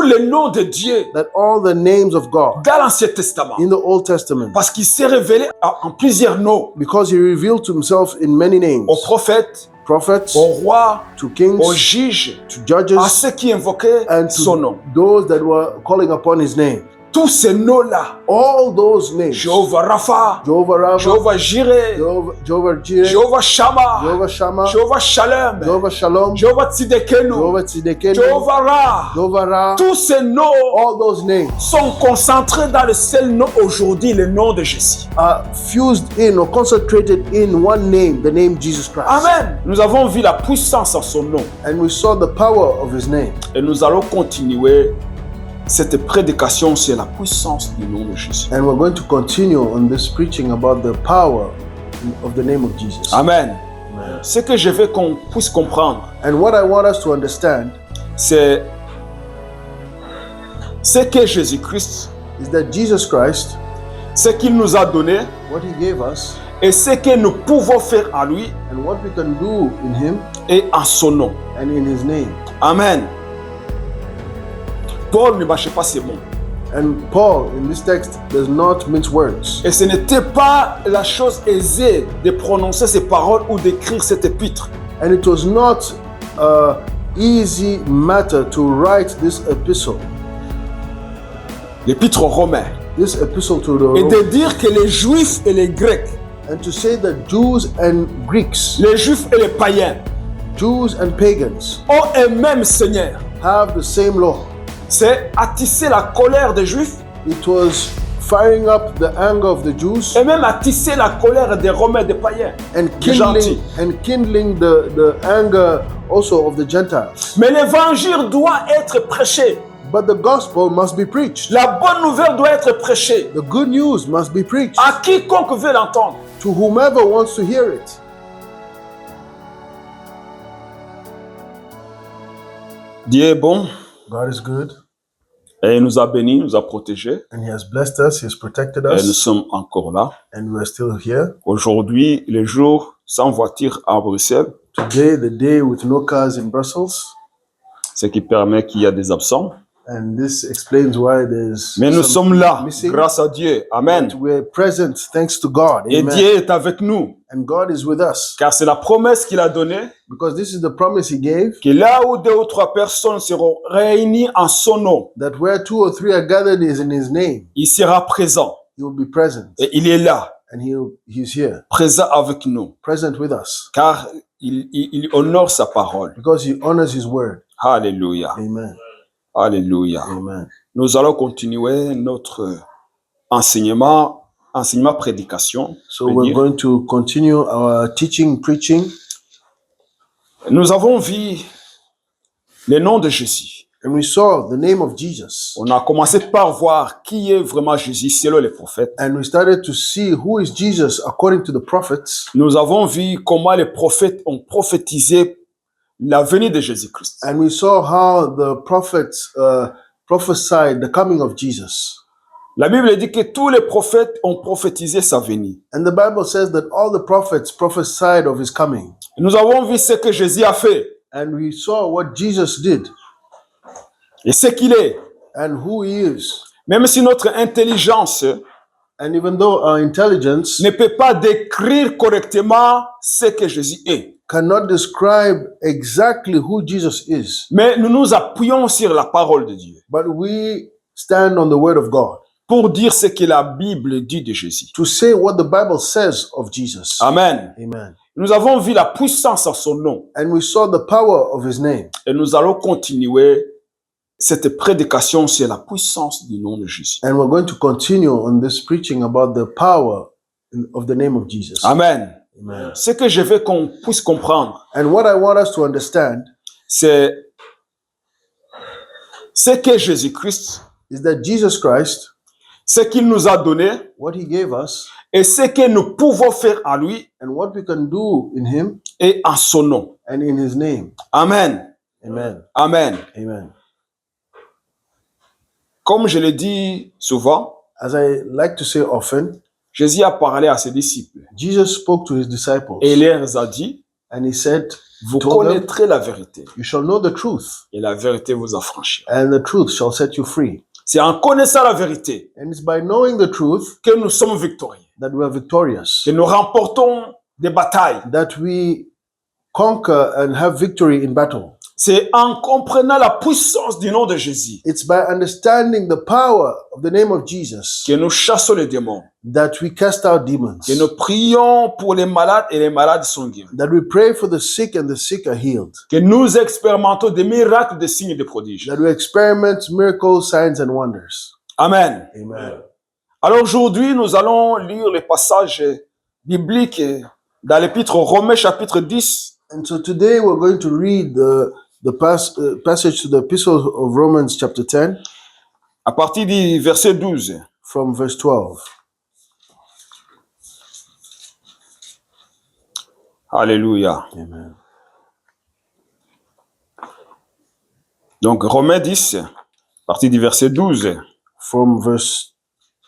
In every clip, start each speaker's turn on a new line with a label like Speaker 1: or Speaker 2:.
Speaker 1: les noms de Dieu
Speaker 2: that all the names of God
Speaker 1: dans l'Ancien Testament,
Speaker 2: in the Old Testament,
Speaker 1: parce qu'il s'est révélé en plusieurs noms,
Speaker 2: because he revealed himself in many names,
Speaker 1: aux prophètes,
Speaker 2: prophets,
Speaker 1: aux rois,
Speaker 2: to kings,
Speaker 1: aux juges,
Speaker 2: to
Speaker 1: à
Speaker 2: judges,
Speaker 1: ceux qui invoquaient
Speaker 2: and
Speaker 1: son
Speaker 2: to
Speaker 1: nom.
Speaker 2: those that were calling upon his name.
Speaker 1: Tous ces noms-là,
Speaker 2: All those names,
Speaker 1: Jéhovah Rapha,
Speaker 2: Jehovah Rapha,
Speaker 1: Jéhovah Jireh,
Speaker 2: Jehovah Jireh,
Speaker 1: Jéhovah Shammah,
Speaker 2: Jehovah Shammah,
Speaker 1: Jéhovah Shalom,
Speaker 2: Jehovah Shalom,
Speaker 1: Jéhovah Tzidkenu,
Speaker 2: Jehovah Tzidkenu,
Speaker 1: Jéhovah Ra.
Speaker 2: Jehovah Ra,
Speaker 1: Tous ces noms
Speaker 2: all those names
Speaker 1: sont concentrés dans le seul nom aujourd'hui, le nom de Jésus.
Speaker 2: are fused in or concentrated in one name, the name Jesus Christ.
Speaker 1: Amen. Nous avons vu la puissance en son nom
Speaker 2: And we saw the power of his name.
Speaker 1: et nous allons continuer cette prédication sur la puissance du nom de Jésus.
Speaker 2: And we're going to continue on this preaching about the power of the name of Jesus.
Speaker 1: Amen.
Speaker 2: Amen.
Speaker 1: Ce que je veux qu'on puisse comprendre,
Speaker 2: And what I want us to understand
Speaker 1: c'est ce que Jésus-Christ,
Speaker 2: is that Jesus Christ,
Speaker 1: ce qu'il nous a donné
Speaker 2: what he gave us,
Speaker 1: et ce que nous pouvons faire en lui
Speaker 2: and what we can do in him
Speaker 1: et en son nom.
Speaker 2: and in his name.
Speaker 1: Amen. Paul ne mâchait pas ses mots.
Speaker 2: And Paul, in this text, does not mince words.
Speaker 1: Et ce n'était pas la chose aisée de prononcer ces paroles ou d'écrire cet épître.
Speaker 2: And it was not an easy matter to write this epistle,
Speaker 1: L'épître aux Romains.
Speaker 2: this epistle to the
Speaker 1: Et de
Speaker 2: Romans,
Speaker 1: dire que les Juifs et les Grecs,
Speaker 2: and to say that Jews and Greeks,
Speaker 1: les Juifs et les païens
Speaker 2: Jews and pagans
Speaker 1: ont un même Seigneur.
Speaker 2: have the same law.
Speaker 1: C'est attiser la colère des Juifs
Speaker 2: It was firing up the anger of the Jews
Speaker 1: et même attiser la colère des Romains, des païens.
Speaker 2: and
Speaker 1: des gentils.
Speaker 2: kindling the anger also of the Gentiles.
Speaker 1: Mais l'évangile doit être prêché.
Speaker 2: But the gospel must be preached.
Speaker 1: La bonne nouvelle doit être prêchée
Speaker 2: The good news must be preached
Speaker 1: à quiconque veut l'entendre.
Speaker 2: to whomever wants to hear it.
Speaker 1: Dieu est bon
Speaker 2: God is good,
Speaker 1: et il nous a bénis, nous a protégés
Speaker 2: and he has blessed us, he has protected
Speaker 1: et nous
Speaker 2: us,
Speaker 1: sommes encore là.
Speaker 2: and we are still here.
Speaker 1: Aujourd'hui, les jours sans voiture à Bruxelles,
Speaker 2: Today, the day with no cars in Brussels,
Speaker 1: ce qui permet qu'il y a des absents.
Speaker 2: and this explains why there's
Speaker 1: Mais nous
Speaker 2: some
Speaker 1: sommes là,
Speaker 2: missing.
Speaker 1: grâce à Dieu. Amen.
Speaker 2: But we're present thanks to God.
Speaker 1: Et
Speaker 2: Amen.
Speaker 1: Dieu est avec nous,
Speaker 2: And God is with us,
Speaker 1: car c'est la promesse qu'il a donnée,
Speaker 2: because this is the promise he gave,
Speaker 1: que là où 2 ou 3 personnes seront réunies en son nom,
Speaker 2: that where 2 or 3 are gathered is in his name,
Speaker 1: il sera présent.
Speaker 2: he will be present,
Speaker 1: Et il est là,
Speaker 2: and he's here,
Speaker 1: présent avec nous,
Speaker 2: present with us,
Speaker 1: car il honore sa parole.
Speaker 2: because he honors his word.
Speaker 1: Alléluia.
Speaker 2: Amen.
Speaker 1: Alléluia.
Speaker 2: Amen.
Speaker 1: Nous allons continuer notre enseignement prédication.
Speaker 2: So
Speaker 1: je veux
Speaker 2: we're
Speaker 1: dire.
Speaker 2: going to continue our teaching, preaching.
Speaker 1: Nous avons vu le nom de Jésus.
Speaker 2: And we saw the name of Jesus.
Speaker 1: On a commencé par voir qui est vraiment Jésus selon les prophètes.
Speaker 2: And we started to see who is Jesus according to the prophets.
Speaker 1: Nous avons vu comment les prophètes ont prophétisé la venue de Jésus-Christ.
Speaker 2: And we saw how the prophets prophesied the coming of Jesus.
Speaker 1: La Bible dit que tous les prophètes ont prophétisé sa venue.
Speaker 2: And the Bible says that all the prophets prophesied of his coming.
Speaker 1: Nous avons vu ce que Jésus a fait
Speaker 2: And we saw what Jesus did
Speaker 1: et ce qu'il est.
Speaker 2: and who he is.
Speaker 1: Même si notre intelligence
Speaker 2: And even though our intelligence
Speaker 1: ne peut pas décrire correctement ce que Jésus est,
Speaker 2: cannot describe exactly who Jesus is,
Speaker 1: mais nous nous appuyons sur la parole de Dieu
Speaker 2: but we stand on the word of God
Speaker 1: pour dire ce que la Bible dit de Jésus.
Speaker 2: to say what the Bible says of Jesus.
Speaker 1: Amen.
Speaker 2: Amen.
Speaker 1: Nous avons vu la puissance en son nom
Speaker 2: And we saw the power of his name.
Speaker 1: et nous allons continuer cette prédication sur la puissance du nom de Jésus.
Speaker 2: And we're going to continue on this preaching about the power of the name of Jesus.
Speaker 1: Amen.
Speaker 2: Amen.
Speaker 1: Ce que je veux qu'on puisse comprendre,
Speaker 2: And what I want us to understand
Speaker 1: c'est ce que Jésus-Christ,
Speaker 2: is that Jesus Christ,
Speaker 1: ce qu'il nous a donné
Speaker 2: what he gave us,
Speaker 1: et ce que nous pouvons faire en lui
Speaker 2: and what we can do in him
Speaker 1: et en son nom.
Speaker 2: and in his name.
Speaker 1: Amen.
Speaker 2: Amen.
Speaker 1: Amen.
Speaker 2: Amen.
Speaker 1: Comme je le dis souvent,
Speaker 2: As I like to say often,
Speaker 1: Jésus a parlé à ses disciples
Speaker 2: Jesus spoke to his disciples
Speaker 1: et il leur a dit,
Speaker 2: And he said,
Speaker 1: vous
Speaker 2: told them,
Speaker 1: connaîtrez la vérité
Speaker 2: you shall know the truth,
Speaker 1: et la vérité vous affranchira.
Speaker 2: and the truth shall set you free.
Speaker 1: C'est en connaissant la vérité
Speaker 2: And it's by knowing the truth
Speaker 1: que nous sommes victorieux,
Speaker 2: that we are victorious,
Speaker 1: que nous remportons des batailles.
Speaker 2: that we conquer and have victory in battle.
Speaker 1: C'est en comprenant la puissance du nom de Jésus
Speaker 2: It's by understanding the power of the name of Jesus
Speaker 1: que nous chassons les démons,
Speaker 2: that we cast out demons,
Speaker 1: que nous prions pour les malades et les malades sont guéris,
Speaker 2: that we pray for the sick and the sick are healed,
Speaker 1: que nous expérimentons des miracles, des signes et des prodiges.
Speaker 2: that we experiment miracles, signs, and wonders.
Speaker 1: Amen.
Speaker 2: Amen.
Speaker 1: Alors aujourd'hui, nous allons lire les passages bibliques dans l'épître aux Romains chapitre 10,
Speaker 2: And so today we're going to read the passage to the Epistle of Romans chapter 10
Speaker 1: à partir du verset 12.
Speaker 2: from verse 12.
Speaker 1: Alléluia.
Speaker 2: Amen.
Speaker 1: Donc Romains 10, à partir du verset 12
Speaker 2: From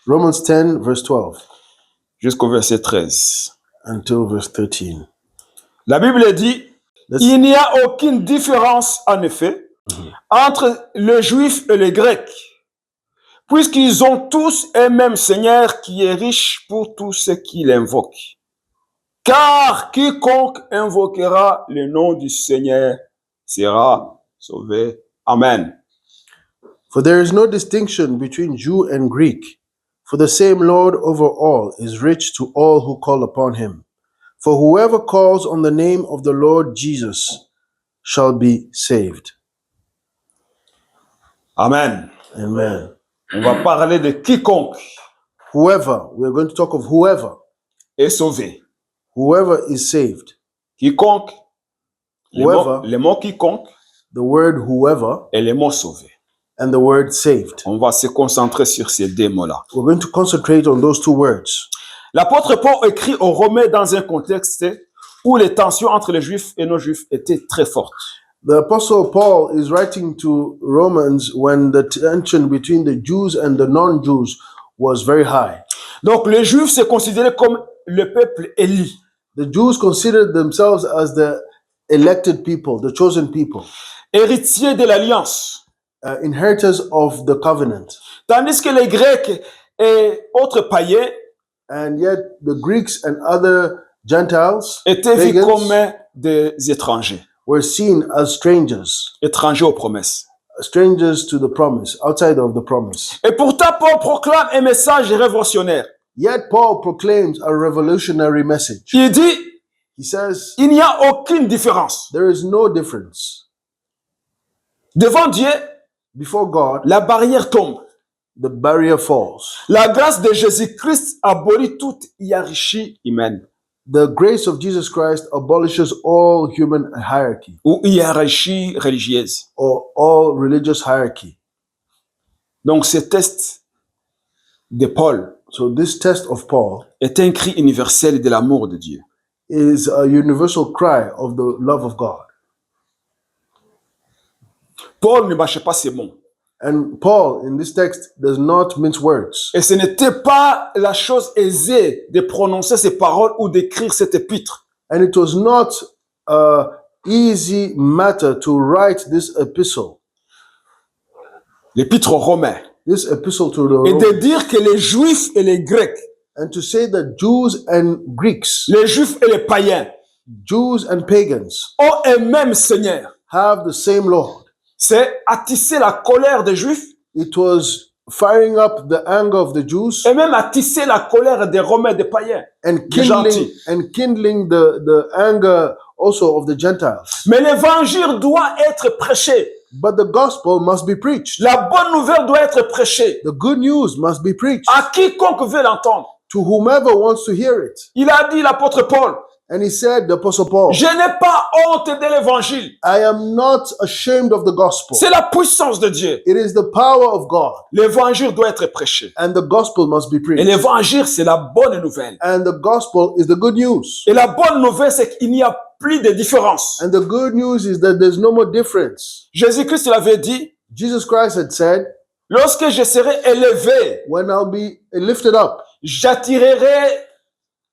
Speaker 2: Romans 10 verse 12
Speaker 1: jusqu'au verset 13.
Speaker 2: until verse 13.
Speaker 1: La Bible dit,
Speaker 2: Let's-
Speaker 1: il n'y a aucune différence en effet entre le juif et le grec, puisqu'ils ont tous un même Seigneur qui est riche pour tous ceux qui l'invoquent. Car quiconque invoquera le nom du Seigneur sera sauvé. Amen.
Speaker 2: For there is no distinction between Jew and Greek, for the same Lord over all is rich to all who call upon him. For whoever calls on the name of the Lord Jesus shall be saved.
Speaker 1: Amen.
Speaker 2: Amen.
Speaker 1: On va parler de quiconque
Speaker 2: Whoever, we're going to talk of whoever.
Speaker 1: est sauvé.
Speaker 2: Whoever is saved.
Speaker 1: Quiconque,
Speaker 2: Whoever.
Speaker 1: le mot quiconque
Speaker 2: The word whoever
Speaker 1: et le mot sauvé.
Speaker 2: and the word saved.
Speaker 1: On va se concentrer sur ces deux mots-là.
Speaker 2: We're going to concentrate on those two words.
Speaker 1: L'apôtre Paul écrit aux Romains dans un contexte où les tensions entre les Juifs et non-Juifs étaient très fortes.
Speaker 2: The Apostle Paul is writing to Romans when the tension between the Jews and the non-Jews was very high.
Speaker 1: Donc les Juifs se considéraient comme le peuple élu.
Speaker 2: The Jews considered themselves as the elected people, the chosen people,
Speaker 1: Héritiers de l'alliance.
Speaker 2: inheritors of the covenant.
Speaker 1: Tandis que les Grecs et autres païens
Speaker 2: And yet the Greeks and other Gentiles,
Speaker 1: étaient vus
Speaker 2: pagans,
Speaker 1: comme des étrangers.
Speaker 2: were seen as strangers,
Speaker 1: Étrangers aux promesses.
Speaker 2: strangers to the promise, outside of the promise.
Speaker 1: Et pourtant, Paul proclame un message révolutionnaire.
Speaker 2: Yet Paul proclaims a revolutionary message.
Speaker 1: Il dit,
Speaker 2: He says,
Speaker 1: il n'y a aucune différence.
Speaker 2: there is no difference.
Speaker 1: Devant Dieu,
Speaker 2: Before God,
Speaker 1: la barrière tombe.
Speaker 2: the barrier falls.
Speaker 1: La grâce de Jésus-Christ abolit toute hiérarchie humaine
Speaker 2: The grace of Jesus Christ abolishes all human hierarchy
Speaker 1: ou hiérarchie religieuse.
Speaker 2: or all religious hierarchy.
Speaker 1: Donc ce test de Paul
Speaker 2: So this test of Paul
Speaker 1: est un cri universel de l'amour de Dieu.
Speaker 2: is a universal cry of the love of God.
Speaker 1: Paul ne mâchait pas ses mots.
Speaker 2: And Paul, in this text, does not mince words.
Speaker 1: Et ce n'était pas la chose aisée de prononcer ces paroles ou d'écrire cet épître.
Speaker 2: And it was not an easy matter to write this epistle,
Speaker 1: L'épître aux Romains.
Speaker 2: this epistle to the
Speaker 1: Et de
Speaker 2: Romans,
Speaker 1: dire que les Juifs et les Grecs,
Speaker 2: and to say that Jews and Greeks,
Speaker 1: les Juifs et les païens
Speaker 2: Jews and pagans
Speaker 1: ont un même Seigneur.
Speaker 2: have the same Lord.
Speaker 1: C'est attiser la colère des Juifs
Speaker 2: It was firing up the anger of the Jews
Speaker 1: et même attiser la colère des Romains, des païens.
Speaker 2: and
Speaker 1: des gentils.
Speaker 2: kindling the anger also of the Gentiles.
Speaker 1: Mais l'évangile doit être prêché.
Speaker 2: But the gospel must be preached.
Speaker 1: La bonne nouvelle doit être prêchée
Speaker 2: The good news must be preached
Speaker 1: à quiconque veut l'entendre.
Speaker 2: to whomever wants to hear it.
Speaker 1: Il a dit, l'apôtre Paul,
Speaker 2: And he said, the Apostle Paul,
Speaker 1: je n'ai pas honte de l'évangile.
Speaker 2: I am not ashamed of the gospel.
Speaker 1: C'est la puissance de Dieu.
Speaker 2: It is the power of God,
Speaker 1: L'évangile doit être prêché.
Speaker 2: and the gospel must be
Speaker 1: Et
Speaker 2: preached.
Speaker 1: l'évangile, c'est la bonne nouvelle.
Speaker 2: And the gospel is the good news.
Speaker 1: Et la bonne nouvelle, c'est qu'il n'y a plus de différence.
Speaker 2: And the good news is that there's no more difference.
Speaker 1: Jésus-Christ l'avait dit,
Speaker 2: Jesus Christ had said,
Speaker 1: lorsque je serai élevé,
Speaker 2: when I'll be lifted up,
Speaker 1: j'attirerai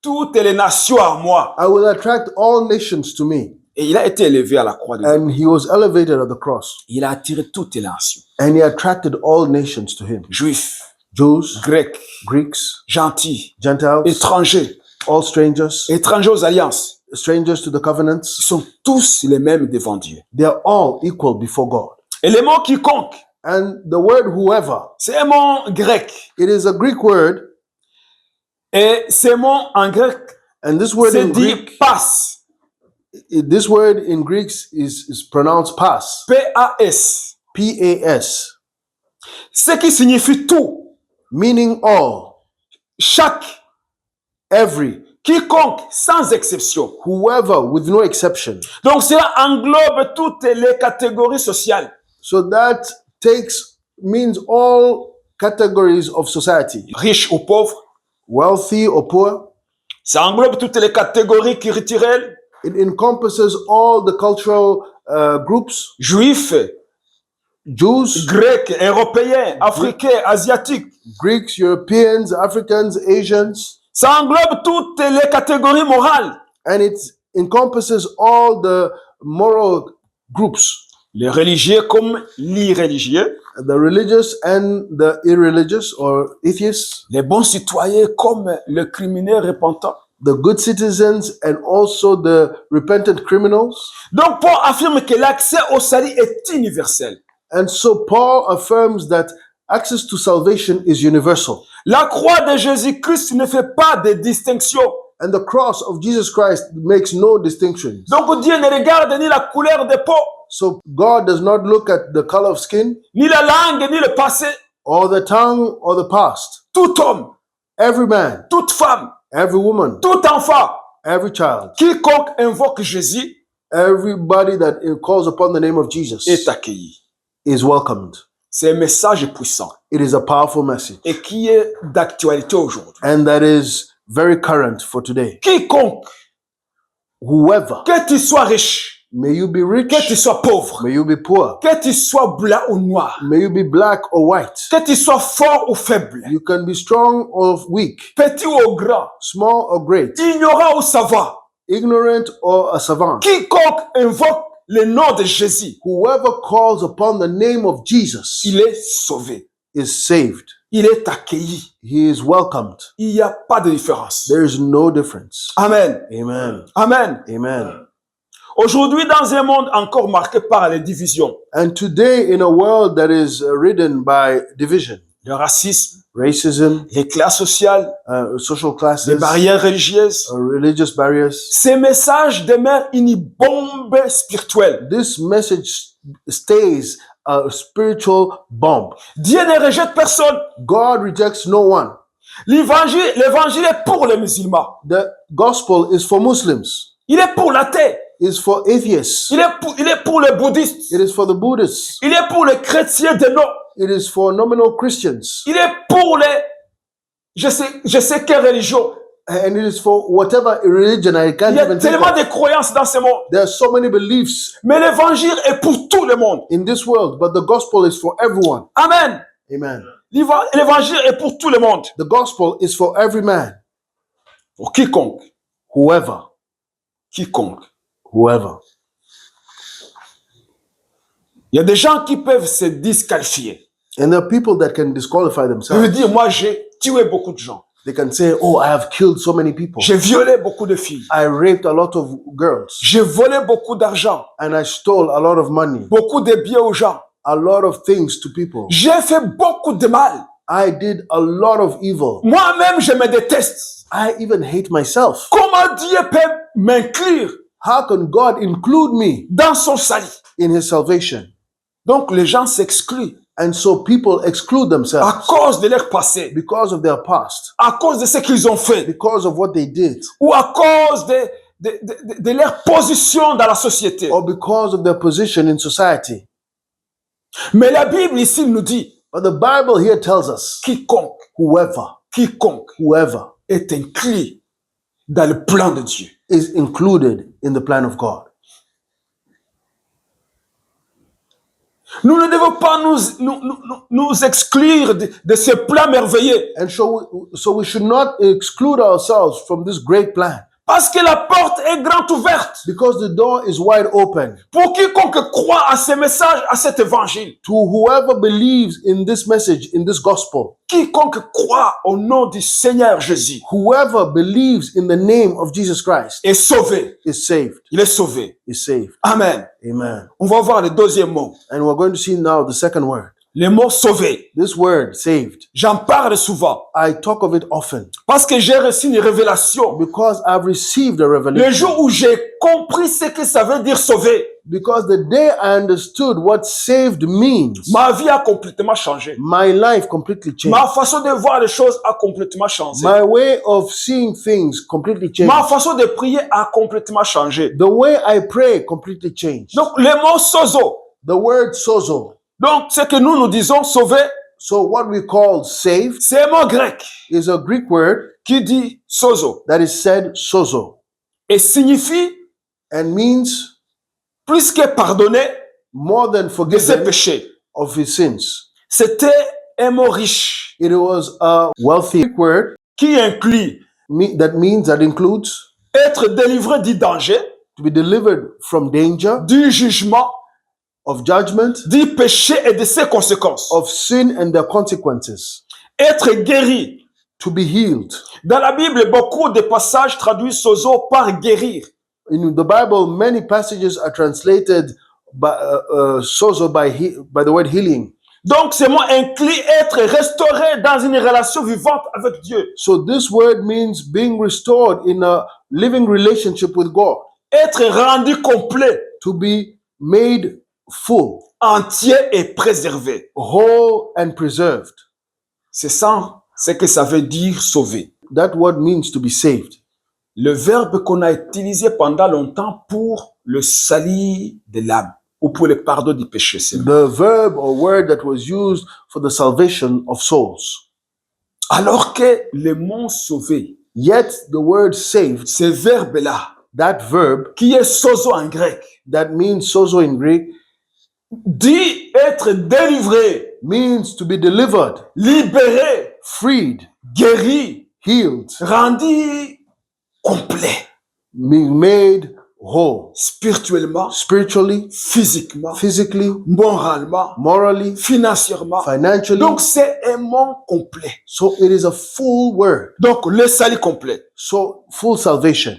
Speaker 1: toutes les nations à moi.
Speaker 2: I will attract all nations to me.
Speaker 1: Et il a été élevé à la croix de Dieu.
Speaker 2: And he was elevated at the cross.
Speaker 1: Il a attiré toutes les nations.
Speaker 2: And he attracted all nations to him.
Speaker 1: Juifs,
Speaker 2: Jews,
Speaker 1: Grecs,
Speaker 2: Greeks,
Speaker 1: gentils,
Speaker 2: Gentiles,
Speaker 1: étrangers,
Speaker 2: all strangers,
Speaker 1: étrangers aux alliances.
Speaker 2: strangers to the
Speaker 1: Ils
Speaker 2: covenants.
Speaker 1: sont tous les mêmes devant Dieu.
Speaker 2: They are all equal before God.
Speaker 1: Et le mot quiconque,
Speaker 2: And the word whoever,
Speaker 1: c'est un mot grec.
Speaker 2: it is a Greek word.
Speaker 1: Et ce mot en grec,
Speaker 2: And this word
Speaker 1: c'est
Speaker 2: in
Speaker 1: dit
Speaker 2: Greek,
Speaker 1: pas.
Speaker 2: this word in Greek is pronounced pas.
Speaker 1: P-A-S.
Speaker 2: P-A-S.
Speaker 1: Ce qui signifie tout,
Speaker 2: Meaning all,
Speaker 1: chaque,
Speaker 2: every,
Speaker 1: quiconque, sans exception.
Speaker 2: whoever, with no exception.
Speaker 1: Donc cela englobe toutes les catégories sociales.
Speaker 2: So that means all categories of society,
Speaker 1: Riches ou pauvres.
Speaker 2: wealthy or poor.
Speaker 1: Ça englobe toutes les catégories culturelles.
Speaker 2: It encompasses all the cultural groups,
Speaker 1: Juifs,
Speaker 2: Jews,
Speaker 1: Grecs, Européens, Africains, Asiatiques.
Speaker 2: Greeks, Europeans, Africans, Asians,
Speaker 1: Ça englobe toutes les catégories morales.
Speaker 2: and it encompasses all the moral groups,
Speaker 1: Les religieux comme l'irréligieux.
Speaker 2: the religious and the irreligious or atheists,
Speaker 1: Les bons citoyens comme le criminel repentant.
Speaker 2: the good citizens and also the repentant criminals.
Speaker 1: Donc Paul affirme que l'accès au salut est universel.
Speaker 2: And so Paul affirms that access to salvation is universal.
Speaker 1: La croix de Jésus-Christ ne fait pas de distinction.
Speaker 2: And the cross of Jesus Christ makes no distinctions.
Speaker 1: Donc Dieu ne regarde ni la couleur de peau,
Speaker 2: So God does not look at the color of skin,
Speaker 1: ni la langue, ni le passé.
Speaker 2: or the tongue, or the past.
Speaker 1: Tout homme,
Speaker 2: Every man,
Speaker 1: toute femme,
Speaker 2: every woman,
Speaker 1: tout enfant,
Speaker 2: every child,
Speaker 1: quiconque invoque Jésus
Speaker 2: everybody that calls upon the name of Jesus
Speaker 1: est accueilli.
Speaker 2: is welcomed.
Speaker 1: C'est un message puissant
Speaker 2: It is a powerful message,
Speaker 1: et qui est d'actualité aujourd'hui.
Speaker 2: and that is very current for today.
Speaker 1: Quiconque,
Speaker 2: Whoever,
Speaker 1: que tu sois riche,
Speaker 2: may you be rich,
Speaker 1: que tu sois pauvre,
Speaker 2: may you be poor,
Speaker 1: que tu sois blanc ou noir,
Speaker 2: may you be black or white,
Speaker 1: que tu sois fort ou faible,
Speaker 2: you can be strong or weak,
Speaker 1: petit ou grand,
Speaker 2: small or great,
Speaker 1: ignorant ou savant,
Speaker 2: ignorant or a savant.
Speaker 1: quiconque invoque le nom de Jésus,
Speaker 2: Whoever calls upon the name of Jesus
Speaker 1: il est sauvé,
Speaker 2: is saved.
Speaker 1: il est accueilli.
Speaker 2: He is welcomed.
Speaker 1: Il n'y a pas de différence.
Speaker 2: There is no difference.
Speaker 1: Amen.
Speaker 2: Amen.
Speaker 1: Amen.
Speaker 2: Amen.
Speaker 1: Aujourd'hui, dans un monde encore marqué par les divisions,
Speaker 2: And today, in a world that is ridden by division,
Speaker 1: le racisme,
Speaker 2: racism,
Speaker 1: les classes sociales,
Speaker 2: social
Speaker 1: les
Speaker 2: classes,
Speaker 1: barrières religieuses,
Speaker 2: religious barriers,
Speaker 1: ces messages demeurent une bombe spirituelle.
Speaker 2: this message stays a spiritual bomb.
Speaker 1: Dieu ne rejette personne.
Speaker 2: God rejects no one.
Speaker 1: L'évangile est pour les musulmans.
Speaker 2: The gospel is for Muslims,
Speaker 1: Il est pour l'athée.
Speaker 2: is for atheists,
Speaker 1: Il est pour les bouddhistes.
Speaker 2: it is for the Buddhists,
Speaker 1: Il est pour les chrétiens de nom.
Speaker 2: it is for nominal Christians,
Speaker 1: Il est pour les, je sais quelle religion.
Speaker 2: and it is for whatever religion I can't
Speaker 1: Il y a
Speaker 2: even think
Speaker 1: tellement
Speaker 2: of.
Speaker 1: de croyances dans ce monde.
Speaker 2: There are so many beliefs
Speaker 1: Mais l'évangile est pour tout le monde.
Speaker 2: in this world, but the gospel is for everyone.
Speaker 1: Amen.
Speaker 2: Amen.
Speaker 1: L'évangile est pour tout le monde.
Speaker 2: The gospel is for every man,
Speaker 1: Pour quiconque.
Speaker 2: whoever,
Speaker 1: Quiconque.
Speaker 2: whoever.
Speaker 1: Il y a des gens qui peuvent se disqualifier.
Speaker 2: And there are people that can disqualify
Speaker 1: Je veux
Speaker 2: themselves.
Speaker 1: dire, moi, j'ai tué beaucoup de gens.
Speaker 2: They can say, oh, I have killed so many people.
Speaker 1: J'ai violé beaucoup de filles.
Speaker 2: I raped a lot of girls.
Speaker 1: J'ai volé beaucoup d'argent.
Speaker 2: And I stole a lot of money,
Speaker 1: Beaucoup de biens aux gens.
Speaker 2: a lot of things to people.
Speaker 1: J'ai fait beaucoup de mal.
Speaker 2: I did a lot of evil.
Speaker 1: Moi-même, je me déteste.
Speaker 2: I even hate myself.
Speaker 1: Comment Dieu peut m'inclure
Speaker 2: How can God include me
Speaker 1: dans son salut?
Speaker 2: in his salvation?
Speaker 1: Donc, les gens s'excluent
Speaker 2: And so people exclude
Speaker 1: à
Speaker 2: themselves
Speaker 1: cause de leur passé,
Speaker 2: because of their past,
Speaker 1: à cause de ce qu'ils ont fait,
Speaker 2: because of what they did,
Speaker 1: ou à cause de leur position dans la société.
Speaker 2: or because of their position in society.
Speaker 1: Mais la Bible ici nous dit,
Speaker 2: But the Bible here tells us
Speaker 1: quiconque
Speaker 2: whoever
Speaker 1: est inclus dans le plan de Dieu.
Speaker 2: is included in the plan of God.
Speaker 1: Nous ne devons pas nous exclure de ce plan merveilleux.
Speaker 2: And so we should not exclude ourselves from this great plan.
Speaker 1: Parce que la porte est grande ouverte.
Speaker 2: Because the door is wide open.
Speaker 1: Pour quiconque croit à ce message, à cet évangile.
Speaker 2: To whoever believes in this message, in this gospel.
Speaker 1: Quiconque croit au nom du Seigneur Jésus.
Speaker 2: Whoever believes in the name of Jesus Christ.
Speaker 1: Est sauvé.
Speaker 2: Is saved.
Speaker 1: Il est sauvé.
Speaker 2: Is saved.
Speaker 1: Amen.
Speaker 2: Amen.
Speaker 1: On va voir le deuxième mot.
Speaker 2: And we're going to see now the second word.
Speaker 1: Le mot sauvé.
Speaker 2: This word, saved.
Speaker 1: J'en parle souvent.
Speaker 2: I talk of it often.
Speaker 1: Parce que j'ai reçu une révélation.
Speaker 2: Because I've received a revelation.
Speaker 1: Le jour où j'ai compris ce que ça veut dire sauver.
Speaker 2: Because the day I understood what saved means.
Speaker 1: Ma vie a complètement changé.
Speaker 2: My life completely changed.
Speaker 1: Ma façon de voir les choses a complètement changé.
Speaker 2: My way of seeing things completely changed.
Speaker 1: Ma façon de prier a complètement changé.
Speaker 2: The way I pray completely changed.
Speaker 1: Donc le mot sozo.
Speaker 2: The word sozo.
Speaker 1: Donc, ce que nous disons sauver,
Speaker 2: so what we call saved,
Speaker 1: c'est un mot grec,
Speaker 2: is a Greek word
Speaker 1: qui dit sozo,
Speaker 2: that is said sozo,
Speaker 1: et signifie
Speaker 2: and means
Speaker 1: plus que pardonner,
Speaker 2: more than
Speaker 1: de ses
Speaker 2: forgiven
Speaker 1: péchés.
Speaker 2: of his sins.
Speaker 1: C'était un mot riche.
Speaker 2: It was a wealthy word
Speaker 1: qui inclut
Speaker 2: that includes
Speaker 1: être délivré du danger,
Speaker 2: to be delivered from danger,
Speaker 1: du jugement,
Speaker 2: of judgment,
Speaker 1: du péché et de ses conséquences.
Speaker 2: of sin and their consequences,
Speaker 1: Être guéri.
Speaker 2: to be healed.
Speaker 1: Dans la Bible, beaucoup de passages traduisent sozo par guérir.
Speaker 2: In the Bible, many passages are translated by sozo by the word healing.
Speaker 1: Donc, ce mot inclut être restauré dans une relation vivante avec Dieu.
Speaker 2: So this word means being restored in a living relationship with God.
Speaker 1: Être rendu complet.
Speaker 2: To be made full,
Speaker 1: entier et préservé.
Speaker 2: Whole and preserved.
Speaker 1: C'est ça ce que ça veut dire sauver.
Speaker 2: That word means to be saved.
Speaker 1: Le verbe qu'on a utilisé pendant longtemps pour le salut de l'âme ou pour le pardon du péché.
Speaker 2: The verb or word that was used for the salvation of souls.
Speaker 1: Alors que le mot sauver,
Speaker 2: yet the word saved,
Speaker 1: ce verbe-là,
Speaker 2: that verb,
Speaker 1: qui est sozo en grec,
Speaker 2: that means sozo in Greek,
Speaker 1: dit être délivré,
Speaker 2: means to be delivered,
Speaker 1: libéré,
Speaker 2: freed,
Speaker 1: guéri,
Speaker 2: healed,
Speaker 1: rendu complet,
Speaker 2: made whole,
Speaker 1: spirituellement,
Speaker 2: spiritually,
Speaker 1: physiquement,
Speaker 2: physically,
Speaker 1: moralement,
Speaker 2: morally,
Speaker 1: financièrement.
Speaker 2: financially.
Speaker 1: Donc c'est un mot complet.
Speaker 2: So it is a full word.
Speaker 1: Donc le salut complet.
Speaker 2: So full salvation.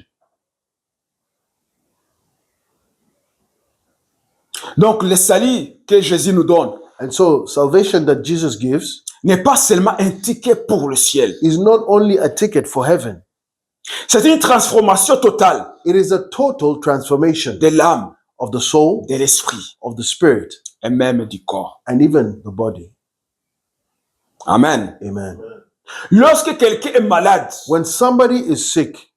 Speaker 1: Donc le salut que Jésus nous donne,
Speaker 2: and so salvation that Jesus gives,
Speaker 1: n'est pas seulement un ticket pour le ciel.
Speaker 2: Is not only a ticket for heaven.
Speaker 1: C'est une transformation totale.
Speaker 2: It is a total transformation
Speaker 1: de l'âme,
Speaker 2: of the soul,
Speaker 1: de l'esprit,
Speaker 2: of the spirit,
Speaker 1: et même du corps.
Speaker 2: And even the body.
Speaker 1: Amen.
Speaker 2: Amen.
Speaker 1: Lorsque quelqu'un est malade,
Speaker 2: when somebody is sick,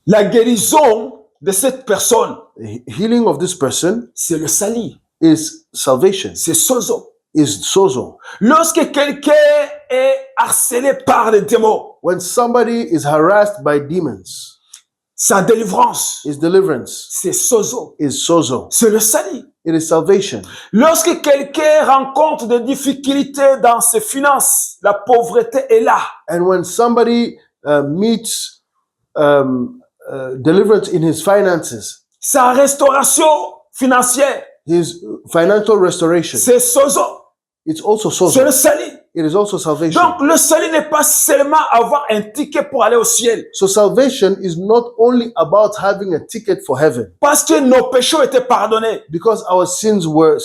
Speaker 1: la guérison de cette personne,
Speaker 2: the healing of this person,
Speaker 1: c'est le salut,
Speaker 2: is salvation.
Speaker 1: C'est sozo.
Speaker 2: Is sozo.
Speaker 1: Lorsque quelqu'un est harcelé par les démons,
Speaker 2: when somebody is harassed by demons,
Speaker 1: sa délivrance,
Speaker 2: is deliverance,
Speaker 1: c'est sozo.
Speaker 2: Is sozo.
Speaker 1: C'est le salut.
Speaker 2: It is salvation.
Speaker 1: Lorsque quelqu'un rencontre des difficultés dans ses finances, la pauvreté est là.
Speaker 2: And when somebody meets deliverance in his finances,
Speaker 1: sa restauration financière,
Speaker 2: his financial restoration,
Speaker 1: c'est sozo.
Speaker 2: It's also sozo.
Speaker 1: C'est le salut.
Speaker 2: It is also salvation.
Speaker 1: Donc le salut n'est pas seulement avoir un ticket pour aller au ciel.
Speaker 2: So salvation is not only about having a ticket for heaven.
Speaker 1: Parce que nos péchés ont été pardonnés.
Speaker 2: Because our sins were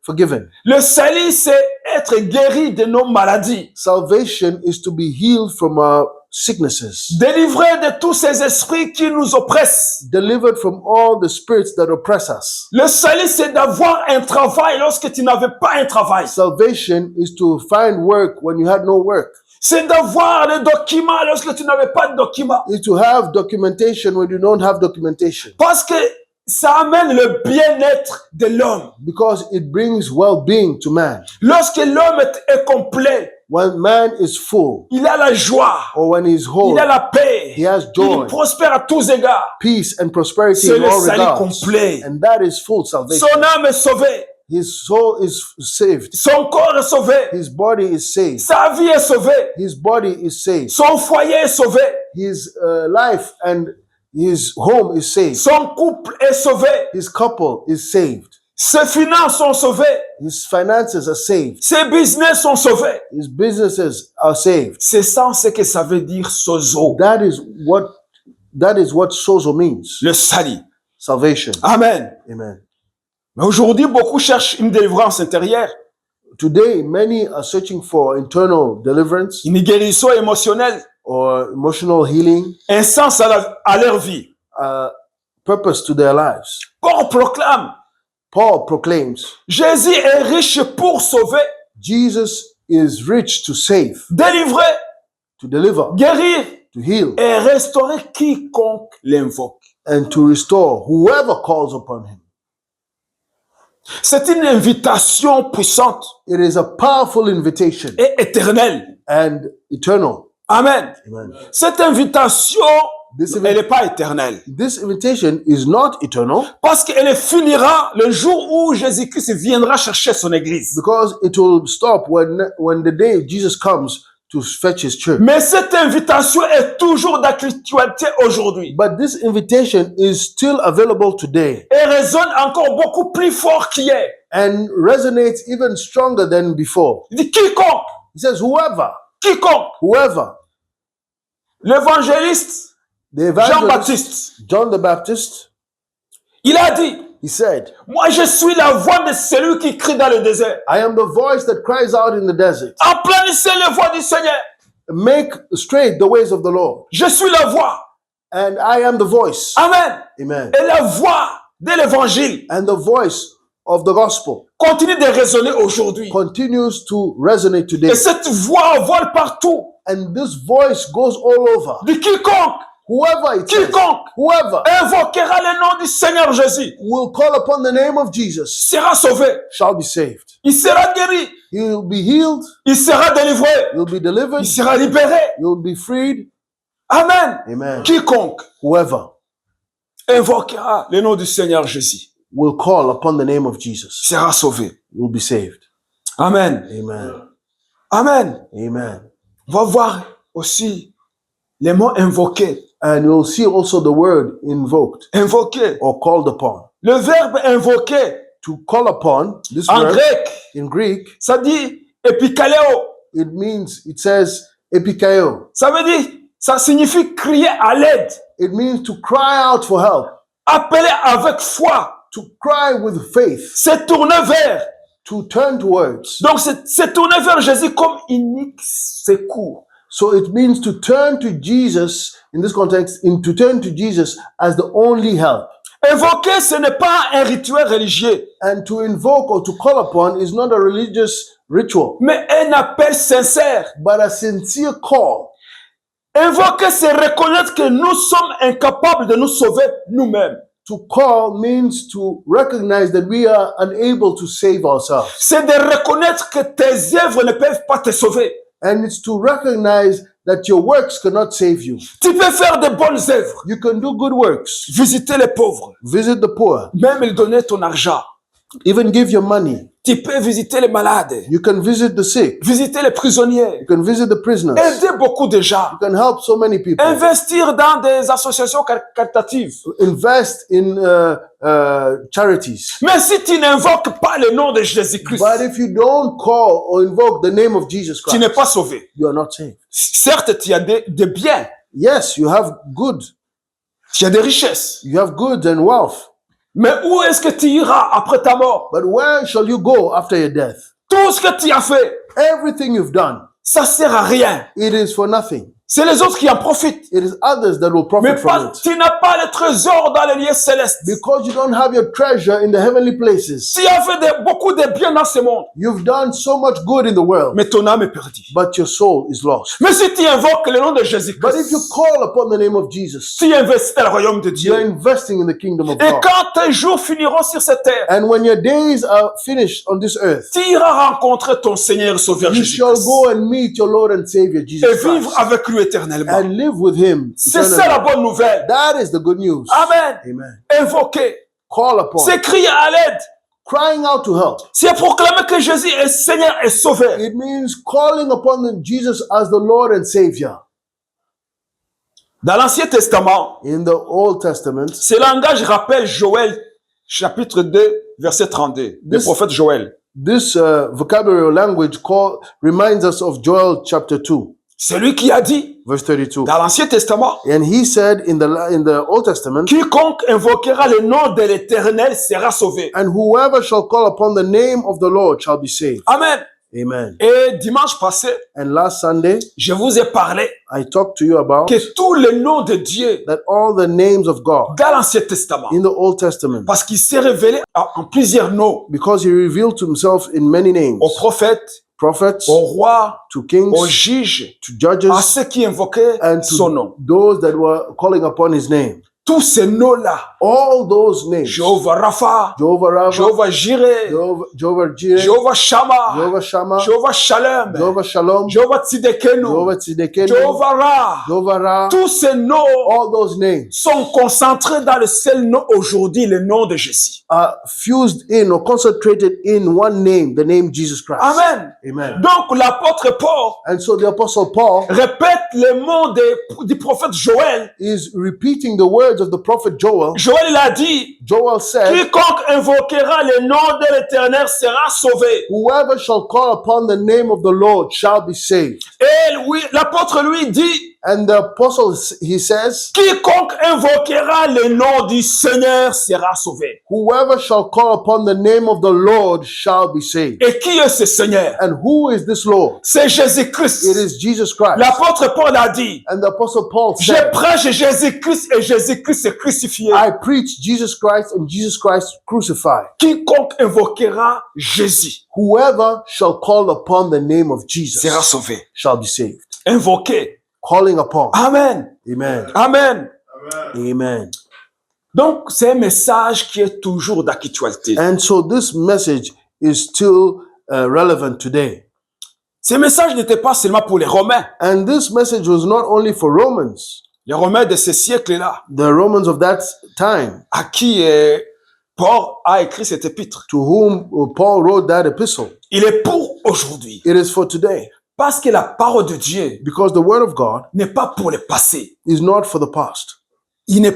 Speaker 2: forgiven.
Speaker 1: Le salut, c'est être guéri de nos maladies.
Speaker 2: Salvation is to be healed from our sicknesses.
Speaker 1: Délivré de tous ces esprits qui nous oppressent.
Speaker 2: Delivered from all the spirits that oppress us.
Speaker 1: Le salut, c'est d'avoir un travail lorsque tu n'avais pas un travail.
Speaker 2: Salvation is to find work when you had no work.
Speaker 1: C'est d'avoir des documents lorsque tu n'avais pas de documents.
Speaker 2: Is to have documentation when you don't have documentation.
Speaker 1: Parce que ça amène le bien-être de l'homme.
Speaker 2: Because it brings well-being to man.
Speaker 1: Lorsque l'homme est complet,
Speaker 2: when man is full,
Speaker 1: il a la joie,
Speaker 2: or when he's whole,
Speaker 1: il a la paix, paix.
Speaker 2: He has
Speaker 1: Il
Speaker 2: joy,
Speaker 1: prospère à tous égards.
Speaker 2: peace, and prosperity
Speaker 1: C'est
Speaker 2: in
Speaker 1: le
Speaker 2: all
Speaker 1: salut
Speaker 2: regards.
Speaker 1: complet.
Speaker 2: And that is full salvation.
Speaker 1: Son âme est sauvée.
Speaker 2: His soul is saved.
Speaker 1: Son corps est sauvé.
Speaker 2: His body is saved.
Speaker 1: Sa vie est sauvée.
Speaker 2: His body is saved.
Speaker 1: Son foyer est sauvé.
Speaker 2: His life and his home is saved.
Speaker 1: Son couple est sauvé.
Speaker 2: His couple is saved.
Speaker 1: Ses finances sont sauvées.
Speaker 2: His finances are saved.
Speaker 1: Ses business sont sauvés.
Speaker 2: His businesses are saved.
Speaker 1: C'est ça ce que ça veut dire sozo.
Speaker 2: That is what sozo means.
Speaker 1: Le salut.
Speaker 2: Salvation.
Speaker 1: Amen.
Speaker 2: Amen.
Speaker 1: Mais aujourd'hui, beaucoup cherchent une délivrance intérieure,
Speaker 2: Today, many are searching for internal deliverance
Speaker 1: une guérison émotionnelle,
Speaker 2: or emotional healing,
Speaker 1: un sens à leur vie.
Speaker 2: purpose to their lives.
Speaker 1: Paul proclame,
Speaker 2: Paul proclaims,
Speaker 1: Jésus est riche pour sauver,
Speaker 2: Jesus is rich to save,
Speaker 1: délivrer,
Speaker 2: to deliver,
Speaker 1: guérir
Speaker 2: to heal,
Speaker 1: et restaurer quiconque l'invoque.
Speaker 2: and to restore whoever calls upon him.
Speaker 1: C'est une invitation puissante
Speaker 2: It is a powerful invitation
Speaker 1: et éternelle.
Speaker 2: and eternal.
Speaker 1: Amen.
Speaker 2: Amen.
Speaker 1: Cette invitation,
Speaker 2: This,
Speaker 1: elle n'est pas éternelle.
Speaker 2: this invitation is not eternal
Speaker 1: Parce qu'elle finira le jour où Jésus-Christ viendra chercher son église.
Speaker 2: because it will stop when the day Jesus comes to fetch his church.
Speaker 1: Mais cette invitation est toujours d'actualité aujourd'hui.
Speaker 2: But this invitation is still available today
Speaker 1: Et résonne encore beaucoup plus fort qu'hier.
Speaker 2: and resonates even stronger than before.
Speaker 1: Il dit quiconque,
Speaker 2: He says,
Speaker 1: quiconque.
Speaker 2: whoever,
Speaker 1: L'évangéliste
Speaker 2: the evangelist,
Speaker 1: Jean-Baptiste,
Speaker 2: John the Baptist,
Speaker 1: il a dit,
Speaker 2: he said,
Speaker 1: moi je suis la voix de celui qui crie dans le désert.
Speaker 2: I am the voice that cries out in the desert.
Speaker 1: Aplanissez les voies du Seigneur.
Speaker 2: Make straight the ways of the Lord.
Speaker 1: Je suis la voix.
Speaker 2: And I am the voice.
Speaker 1: Amen.
Speaker 2: Amen.
Speaker 1: Et la voix de l'évangile
Speaker 2: And the voice of the gospel
Speaker 1: continue de résonner aujourd'hui.
Speaker 2: continues to resonate today.
Speaker 1: Et cette voix vole partout.
Speaker 2: And this voice goes all over.
Speaker 1: De quiconque,
Speaker 2: Whoever it says,
Speaker 1: quiconque
Speaker 2: whoever
Speaker 1: invoquera le nom du Seigneur Jésus
Speaker 2: will call upon the name of Jesus
Speaker 1: sera sauvé.
Speaker 2: shall be saved.
Speaker 1: Il sera guéri.
Speaker 2: He will be healed.
Speaker 1: Il sera délivré.
Speaker 2: He will be delivered.
Speaker 1: Il sera libéré.
Speaker 2: He will be freed.
Speaker 1: Amen.
Speaker 2: Amen.
Speaker 1: Quiconque
Speaker 2: Whoever
Speaker 1: invoquera le nom du Seigneur Jésus
Speaker 2: will call upon the name of Jesus
Speaker 1: sera sauvé.
Speaker 2: will be saved.
Speaker 1: Amen.
Speaker 2: Amen.
Speaker 1: Amen.
Speaker 2: Amen.
Speaker 1: On va voir aussi les mots invoqués.
Speaker 2: And you'll see also the word invoked
Speaker 1: Invoqué.
Speaker 2: or called upon.
Speaker 1: Le verbe invoquer
Speaker 2: To call upon, this
Speaker 1: en
Speaker 2: word
Speaker 1: grec,
Speaker 2: in Greek,
Speaker 1: ça dit epikaleo.
Speaker 2: it says epikaio.
Speaker 1: Ça veut dire, ça signifie crier à l'aide,
Speaker 2: It means to cry out for help,
Speaker 1: appeler avec foi,
Speaker 2: to cry with faith,
Speaker 1: se tourner vers.
Speaker 2: to turn towards.
Speaker 1: Donc, c'est tourner vers Jésus comme unique secours.
Speaker 2: So it means to turn to Jesus in this context, to turn to Jesus as the only help.
Speaker 1: Invoquer, ce n'est pas un rituel religieux,
Speaker 2: And to invoke or to call upon is not a religious ritual,
Speaker 1: mais un appel sincère.
Speaker 2: but a sincere call.
Speaker 1: Invoquer, c'est reconnaître que nous sommes incapables de nous sauver nous-mêmes.
Speaker 2: To call means to recognize that we are unable to save ourselves.
Speaker 1: C'est de reconnaître que tes œuvres ne peuvent pas te sauver.
Speaker 2: And it's to recognize that your works cannot save you.
Speaker 1: Tu peux faire de bonnes œuvres,
Speaker 2: You can do good works,
Speaker 1: visiter les pauvres,
Speaker 2: visit the poor,
Speaker 1: même lui donner ton argent.
Speaker 2: even give your money.
Speaker 1: Tu peux visiter les malades,
Speaker 2: You can visit the sick,
Speaker 1: visiter les prisonniers,
Speaker 2: you can visit the prisoners,
Speaker 1: aider beaucoup de gens,
Speaker 2: you can help so many people,
Speaker 1: investir dans des associations caritatives.
Speaker 2: invest in charities.
Speaker 1: Mais si tu n'invoques pas le nom de Jésus-Christ,
Speaker 2: But if you don't call or invoke the name of Jesus
Speaker 1: tu n'es
Speaker 2: Christ,
Speaker 1: pas sauvé.
Speaker 2: you are not saved.
Speaker 1: Certes, tu as des biens,
Speaker 2: Yes, you have good,
Speaker 1: tu as des richesses,
Speaker 2: you have goods and wealth,
Speaker 1: mais où est-ce que tu iras après ta mort?
Speaker 2: but where shall you go after your death?
Speaker 1: Tout ce que tu as fait,
Speaker 2: Everything you've done,
Speaker 1: ça sert à rien.
Speaker 2: it is for nothing.
Speaker 1: C'est les autres qui en profitent.
Speaker 2: It is others that will
Speaker 1: Mais
Speaker 2: profit from it.
Speaker 1: tu n'as pas le trésor dans les lieux célestes.
Speaker 2: Because you don't have your treasure in the heavenly places.
Speaker 1: Tu as fait beaucoup de bien dans ce monde,
Speaker 2: You've done so much good in the world,
Speaker 1: mais ton âme est perdue.
Speaker 2: but your soul is lost.
Speaker 1: Mais si tu invoques le nom de
Speaker 2: But if you
Speaker 1: Jésus-Christ,
Speaker 2: call upon the name of Jesus,
Speaker 1: tu investis dans le royaume de
Speaker 2: you're
Speaker 1: Dieu.
Speaker 2: investing in the kingdom of
Speaker 1: Et
Speaker 2: God.
Speaker 1: quand tes jours finiront sur cette terre,
Speaker 2: And when your days are finished on this earth,
Speaker 1: tu iras rencontrer ton Seigneur et Sauveur
Speaker 2: you shall
Speaker 1: Jésus-Christ
Speaker 2: go and meet your Lord and Savior Jesus
Speaker 1: et vivre
Speaker 2: Christ
Speaker 1: avec lui éternellement.
Speaker 2: and live with him
Speaker 1: C'est ça la
Speaker 2: eternally.
Speaker 1: bonne nouvelle.
Speaker 2: That is the good news.
Speaker 1: Amen.
Speaker 2: Amen.
Speaker 1: Invoquer,
Speaker 2: Call upon,
Speaker 1: c'est crier à l'aide,
Speaker 2: crying out to help.
Speaker 1: c'est proclamer que Jésus est Seigneur et Sauveur.
Speaker 2: It means calling upon Jesus as the Lord and Savior.
Speaker 1: Dans l'Ancien Testament,
Speaker 2: In the Old Testament,
Speaker 1: ce langage rappelle Joël, chapitre 2, verset 32, le
Speaker 2: This-
Speaker 1: prophète Joël.
Speaker 2: this vocabulary or language reminds us of Joel chapter 2,
Speaker 1: C'est lui qui a dit,
Speaker 2: verse 32.
Speaker 1: dans l'Ancien Testament,
Speaker 2: And he said in the Old Testament,
Speaker 1: quiconque invoquera le nom de l'Éternel sera sauvé.
Speaker 2: and whoever shall call upon the name of the Lord shall be saved.
Speaker 1: Amen.
Speaker 2: Amen.
Speaker 1: Et dimanche passé,
Speaker 2: And last Sunday,
Speaker 1: je vous ai parlé
Speaker 2: I talked to you about
Speaker 1: que tous les noms de Dieu
Speaker 2: that all the names of God
Speaker 1: dans l'Ancien Testament,
Speaker 2: in the Old Testament,
Speaker 1: parce qu'il s'est révélé en plusieurs noms,
Speaker 2: because he revealed to himself in many names,
Speaker 1: aux prophètes,
Speaker 2: prophets,
Speaker 1: aux rois,
Speaker 2: to
Speaker 1: aux
Speaker 2: kings,
Speaker 1: juges,
Speaker 2: to judges,
Speaker 1: à ceux qui invoquaient
Speaker 2: and
Speaker 1: son
Speaker 2: to
Speaker 1: nom.
Speaker 2: those that were calling upon his name.
Speaker 1: Tous ces noms-là,
Speaker 2: All those names,
Speaker 1: Jéhovah Rapha,
Speaker 2: Jehovah Rapha,
Speaker 1: Jéhovah Jireh,
Speaker 2: Jehovah Jireh,
Speaker 1: Jéhovah Shammah,
Speaker 2: Jehovah Shammah,
Speaker 1: Jéhovah Shalom,
Speaker 2: Jehovah Shalom,
Speaker 1: Jéhovah Tzidkenu,
Speaker 2: Jehovah Tzidkenu,
Speaker 1: Jéhovah Ra.
Speaker 2: Jehovah Ra,
Speaker 1: Tous ces noms
Speaker 2: all those names
Speaker 1: sont concentrés dans le seul nom aujourd'hui, le nom de Jésus.
Speaker 2: are fused in or concentrated in one name, the name Jesus Christ.
Speaker 1: Amen.
Speaker 2: Amen.
Speaker 1: Donc l'apôtre Paul
Speaker 2: And so the Apostle Paul
Speaker 1: répète les mots du prophète Joël.
Speaker 2: is repeating the words of the prophet Joel.
Speaker 1: Joël il a dit,
Speaker 2: Joel said,
Speaker 1: quiconque invoquera le nom de l'Éternel sera sauvé.
Speaker 2: whoever shall call upon the name of the Lord shall be saved.
Speaker 1: Et oui, l'apôtre lui dit,
Speaker 2: And the apostle, he says,
Speaker 1: quiconque invoquera le nom du Seigneur sera sauvé.
Speaker 2: whoever shall call upon the name of the Lord shall be saved.
Speaker 1: Et qui est ce Seigneur?
Speaker 2: And who is this Lord?
Speaker 1: C'est Jésus-Christ.
Speaker 2: It is Jesus Christ.
Speaker 1: L'apôtre Paul a dit,
Speaker 2: And the apostle Paul
Speaker 1: je
Speaker 2: said,
Speaker 1: prêche Jésus-Christ et Jésus-Christ est crucifié.
Speaker 2: I preach Jesus Christ and Jesus Christ crucified.
Speaker 1: Quiconque invoquera Jésus
Speaker 2: Whoever shall call upon the name of Jesus
Speaker 1: sera sauvé.
Speaker 2: shall be saved.
Speaker 1: Invoquer.
Speaker 2: Calling upon.
Speaker 1: Amen.
Speaker 2: Amen.
Speaker 1: Amen.
Speaker 2: Amen.
Speaker 1: Donc, c'est un message qui est toujours d'actualité.
Speaker 2: And so this message is still relevant today.
Speaker 1: Ce message n'était pas seulement pour les Romains.
Speaker 2: And this message was not only for Romans,
Speaker 1: Les Romains de ce siècle-là,
Speaker 2: the Romans of that time,
Speaker 1: à qui Paul a écrit cet épître.
Speaker 2: to whom Paul wrote that epistle.
Speaker 1: Il est pour aujourd'hui.
Speaker 2: It is for today.
Speaker 1: Parce que la parole de Dieu
Speaker 2: Because the word of God
Speaker 1: n'est pas pour le passé.
Speaker 2: is not for the past,
Speaker 1: Il n'est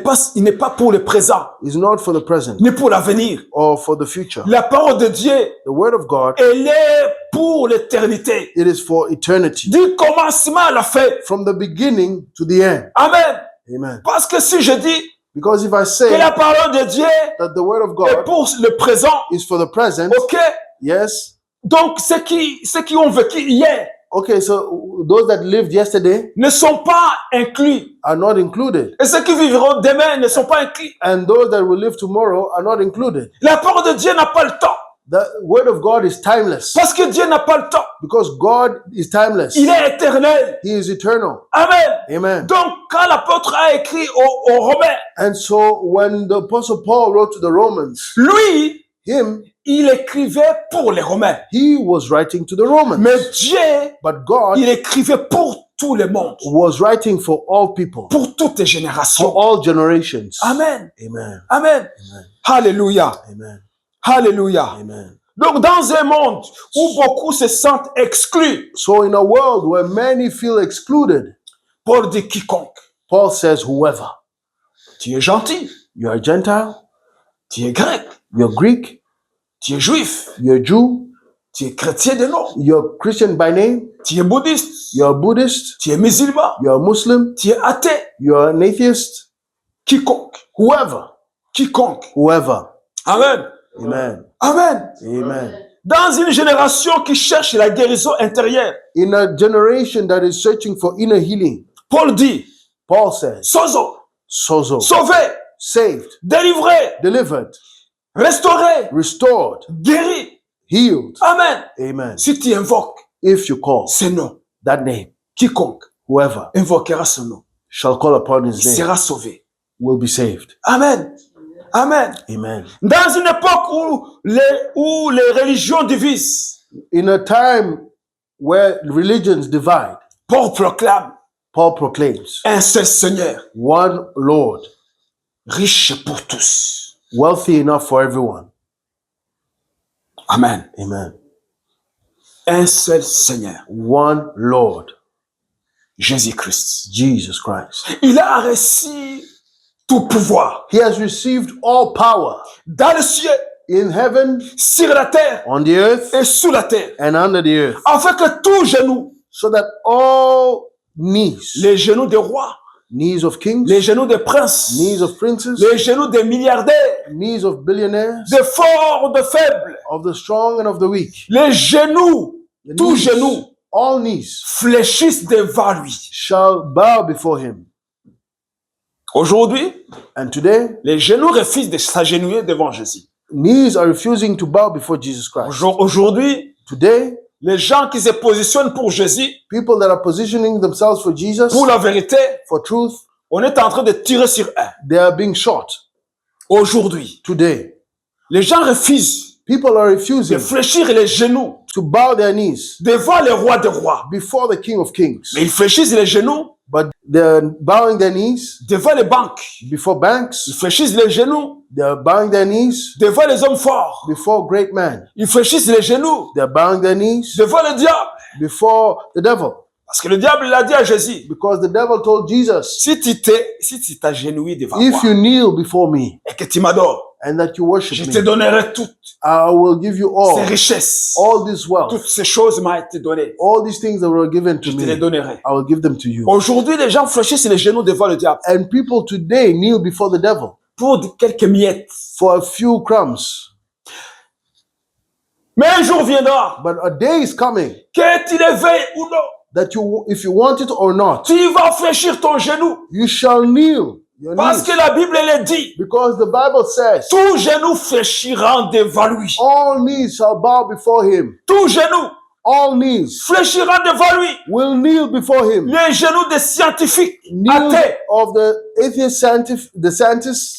Speaker 1: pas pour le présent,
Speaker 2: is not for the present,
Speaker 1: ni pour l'avenir.
Speaker 2: or for the future.
Speaker 1: La parole de Dieu,
Speaker 2: The word of God,
Speaker 1: elle est pour l'éternité.
Speaker 2: it is for eternity.
Speaker 1: Du commencement à la fin.
Speaker 2: From the beginning to the end.
Speaker 1: Amen.
Speaker 2: Amen.
Speaker 1: Parce que si je dis
Speaker 2: Because if I
Speaker 1: que
Speaker 2: say
Speaker 1: la parole de Dieu
Speaker 2: that the word of
Speaker 1: est
Speaker 2: God
Speaker 1: pour le présent,
Speaker 2: is for the present,
Speaker 1: ok?
Speaker 2: yes.
Speaker 1: Donc ceux qui ont vécu hier
Speaker 2: Okay, so those that lived yesterday
Speaker 1: ne sont pas inclus.
Speaker 2: are not included.
Speaker 1: Et ceux qui vivront demain ne sont pas inclus.
Speaker 2: And those that will live tomorrow are not included.
Speaker 1: La parole de Dieu n'a pas le temps.
Speaker 2: The word of God is timeless.
Speaker 1: Parce que Dieu n'a pas le temps.
Speaker 2: Because God is timeless.
Speaker 1: Il est éternel.
Speaker 2: He is eternal.
Speaker 1: Amen.
Speaker 2: Amen.
Speaker 1: Donc quand l'apôtre a écrit aux Romains,
Speaker 2: And so when the apostle Paul wrote to the Romans,
Speaker 1: lui,
Speaker 2: him,
Speaker 1: il écrivait pour les Romains.
Speaker 2: he was writing to the Romans.
Speaker 1: Mais Dieu,
Speaker 2: But God
Speaker 1: il écrivait pour tout le monde.
Speaker 2: was writing for all people,
Speaker 1: Pour toutes les
Speaker 2: for
Speaker 1: générations.
Speaker 2: all generations.
Speaker 1: Amen.
Speaker 2: Amen.
Speaker 1: Amen.
Speaker 2: Amen.
Speaker 1: Alléluia.
Speaker 2: Amen.
Speaker 1: Alléluia.
Speaker 2: Amen.
Speaker 1: Donc, dans un monde où beaucoup se sentent exclus,
Speaker 2: So in a world where many feel excluded,
Speaker 1: Paul dit quiconque.
Speaker 2: Paul says, whoever.
Speaker 1: Tu es gentil,
Speaker 2: You are Gentile,
Speaker 1: tu es grec,
Speaker 2: you're Greek,
Speaker 1: tu es juif,
Speaker 2: you're Jew,
Speaker 1: tu es chrétien de nom,
Speaker 2: you're Christian by name,
Speaker 1: tu es bouddhiste,
Speaker 2: you're Buddhist,
Speaker 1: tu es musulman,
Speaker 2: you're Muslim,
Speaker 1: tu es athée.
Speaker 2: you're an atheist,
Speaker 1: Quiconque,
Speaker 2: whoever,
Speaker 1: quiconque.
Speaker 2: whoever.
Speaker 1: Amen.
Speaker 2: Amen.
Speaker 1: Amen.
Speaker 2: Amen.
Speaker 1: Dans une génération qui cherche la guérison intérieure,
Speaker 2: In a generation that is searching for inner healing,
Speaker 1: Paul dit,
Speaker 2: Paul says,
Speaker 1: sozo,
Speaker 2: sozo,
Speaker 1: sauvé,
Speaker 2: saved,
Speaker 1: délivré,
Speaker 2: delivered,
Speaker 1: restauré,
Speaker 2: restored,
Speaker 1: guéri.
Speaker 2: healed.
Speaker 1: Amen.
Speaker 2: Amen.
Speaker 1: Si tu invoques
Speaker 2: If you call
Speaker 1: ce nom,
Speaker 2: that name,
Speaker 1: quiconque
Speaker 2: whoever
Speaker 1: invoquera ce nom,
Speaker 2: shall call upon
Speaker 1: il
Speaker 2: his name
Speaker 1: sera sauvé.
Speaker 2: will be saved.
Speaker 1: Amen. Amen.
Speaker 2: Amen.
Speaker 1: Dans une époque où les religions divisent,
Speaker 2: In a time where religions divide,
Speaker 1: Paul proclame
Speaker 2: Paul proclaims,
Speaker 1: un seul Seigneur,
Speaker 2: one Lord,
Speaker 1: riche pour tous.
Speaker 2: wealthy enough for everyone.
Speaker 1: Amen.
Speaker 2: Amen.
Speaker 1: Un seul Seigneur,
Speaker 2: One Lord,
Speaker 1: Jésus-Christ.
Speaker 2: Jesus Christ.
Speaker 1: Il a reçu tout pouvoir
Speaker 2: He has received all power
Speaker 1: dans le ciel,
Speaker 2: in heaven,
Speaker 1: sur la terre
Speaker 2: on the earth,
Speaker 1: et sous la terre,
Speaker 2: and under the earth,
Speaker 1: afin que tous genoux,
Speaker 2: so that all knees,
Speaker 1: les genoux des rois,
Speaker 2: knees of kings,
Speaker 1: les genoux des princes,
Speaker 2: knees of princes,
Speaker 1: les genoux des milliardaires,
Speaker 2: knees of billionaires,
Speaker 1: des forts, des faibles,
Speaker 2: of the strong and of the weak,
Speaker 1: les genoux,
Speaker 2: the
Speaker 1: tous
Speaker 2: knees,
Speaker 1: genoux
Speaker 2: all knees
Speaker 1: fléchissent devant lui.
Speaker 2: shall bow before him.
Speaker 1: Aujourd'hui,
Speaker 2: And today,
Speaker 1: les genoux refusent de s'agenouiller devant Jésus.
Speaker 2: knees are refusing to bow before Jesus Christ.
Speaker 1: Aujourd'hui,
Speaker 2: Today,
Speaker 1: les gens qui se positionnent pour Jésus,
Speaker 2: people that are positioning themselves for Jesus,
Speaker 1: pour la vérité,
Speaker 2: for truth,
Speaker 1: on est en train de tirer sur eux.
Speaker 2: they are being shot.
Speaker 1: Aujourd'hui,
Speaker 2: Today,
Speaker 1: les gens refusent
Speaker 2: people are
Speaker 1: de
Speaker 2: refusing
Speaker 1: fléchir les genoux
Speaker 2: to bow their knees
Speaker 1: devant le roi des rois.
Speaker 2: before the King of Kings,
Speaker 1: Mais ils fléchissent les genoux
Speaker 2: but they're bowing their knees
Speaker 1: devant les banques.
Speaker 2: before
Speaker 1: Ils
Speaker 2: banks,
Speaker 1: fléchissent les genoux
Speaker 2: they're bowing their knees
Speaker 1: devant les hommes forts.
Speaker 2: before great men,
Speaker 1: Ils fléchissent les genoux
Speaker 2: they're bowing their knees
Speaker 1: devant le diable.
Speaker 2: before the devil,
Speaker 1: Parce que le diable l'a dit à Jésus,
Speaker 2: because the devil told Jesus,
Speaker 1: si tu t'agenouilles devant
Speaker 2: if
Speaker 1: moi
Speaker 2: you kneel before me
Speaker 1: et que tu m'adores,
Speaker 2: and that you worship
Speaker 1: je te
Speaker 2: me,
Speaker 1: donnerai toutes
Speaker 2: I will give you
Speaker 1: ces
Speaker 2: all
Speaker 1: richesses.
Speaker 2: this wealth,
Speaker 1: Toutes ces choses m'ont été données.
Speaker 2: all these things that were given to
Speaker 1: Je te les
Speaker 2: me,
Speaker 1: donnerai.
Speaker 2: I will give them to you.
Speaker 1: Aujourd'hui, les gens fléchissent les genoux devant le diable
Speaker 2: And people today kneel before the devil
Speaker 1: pour quelques miettes.
Speaker 2: for a few crumbs.
Speaker 1: Mais un jour viendra,
Speaker 2: But a day is coming
Speaker 1: que tu le veuilles ou non,
Speaker 2: that you, if you want it or not,
Speaker 1: tu vas fléchir ton genou.
Speaker 2: you shall kneel your
Speaker 1: Parce
Speaker 2: knees.
Speaker 1: que la Bible elle dit,
Speaker 2: Because the Bible says,
Speaker 1: tout genou fléchira devant lui.
Speaker 2: all knees shall bow before him.
Speaker 1: Tout genou
Speaker 2: All knees
Speaker 1: fléchira devant lui.
Speaker 2: will kneel before him.
Speaker 1: Les genoux des scientifiques
Speaker 2: Knees
Speaker 1: athées
Speaker 2: of the atheist the scientists,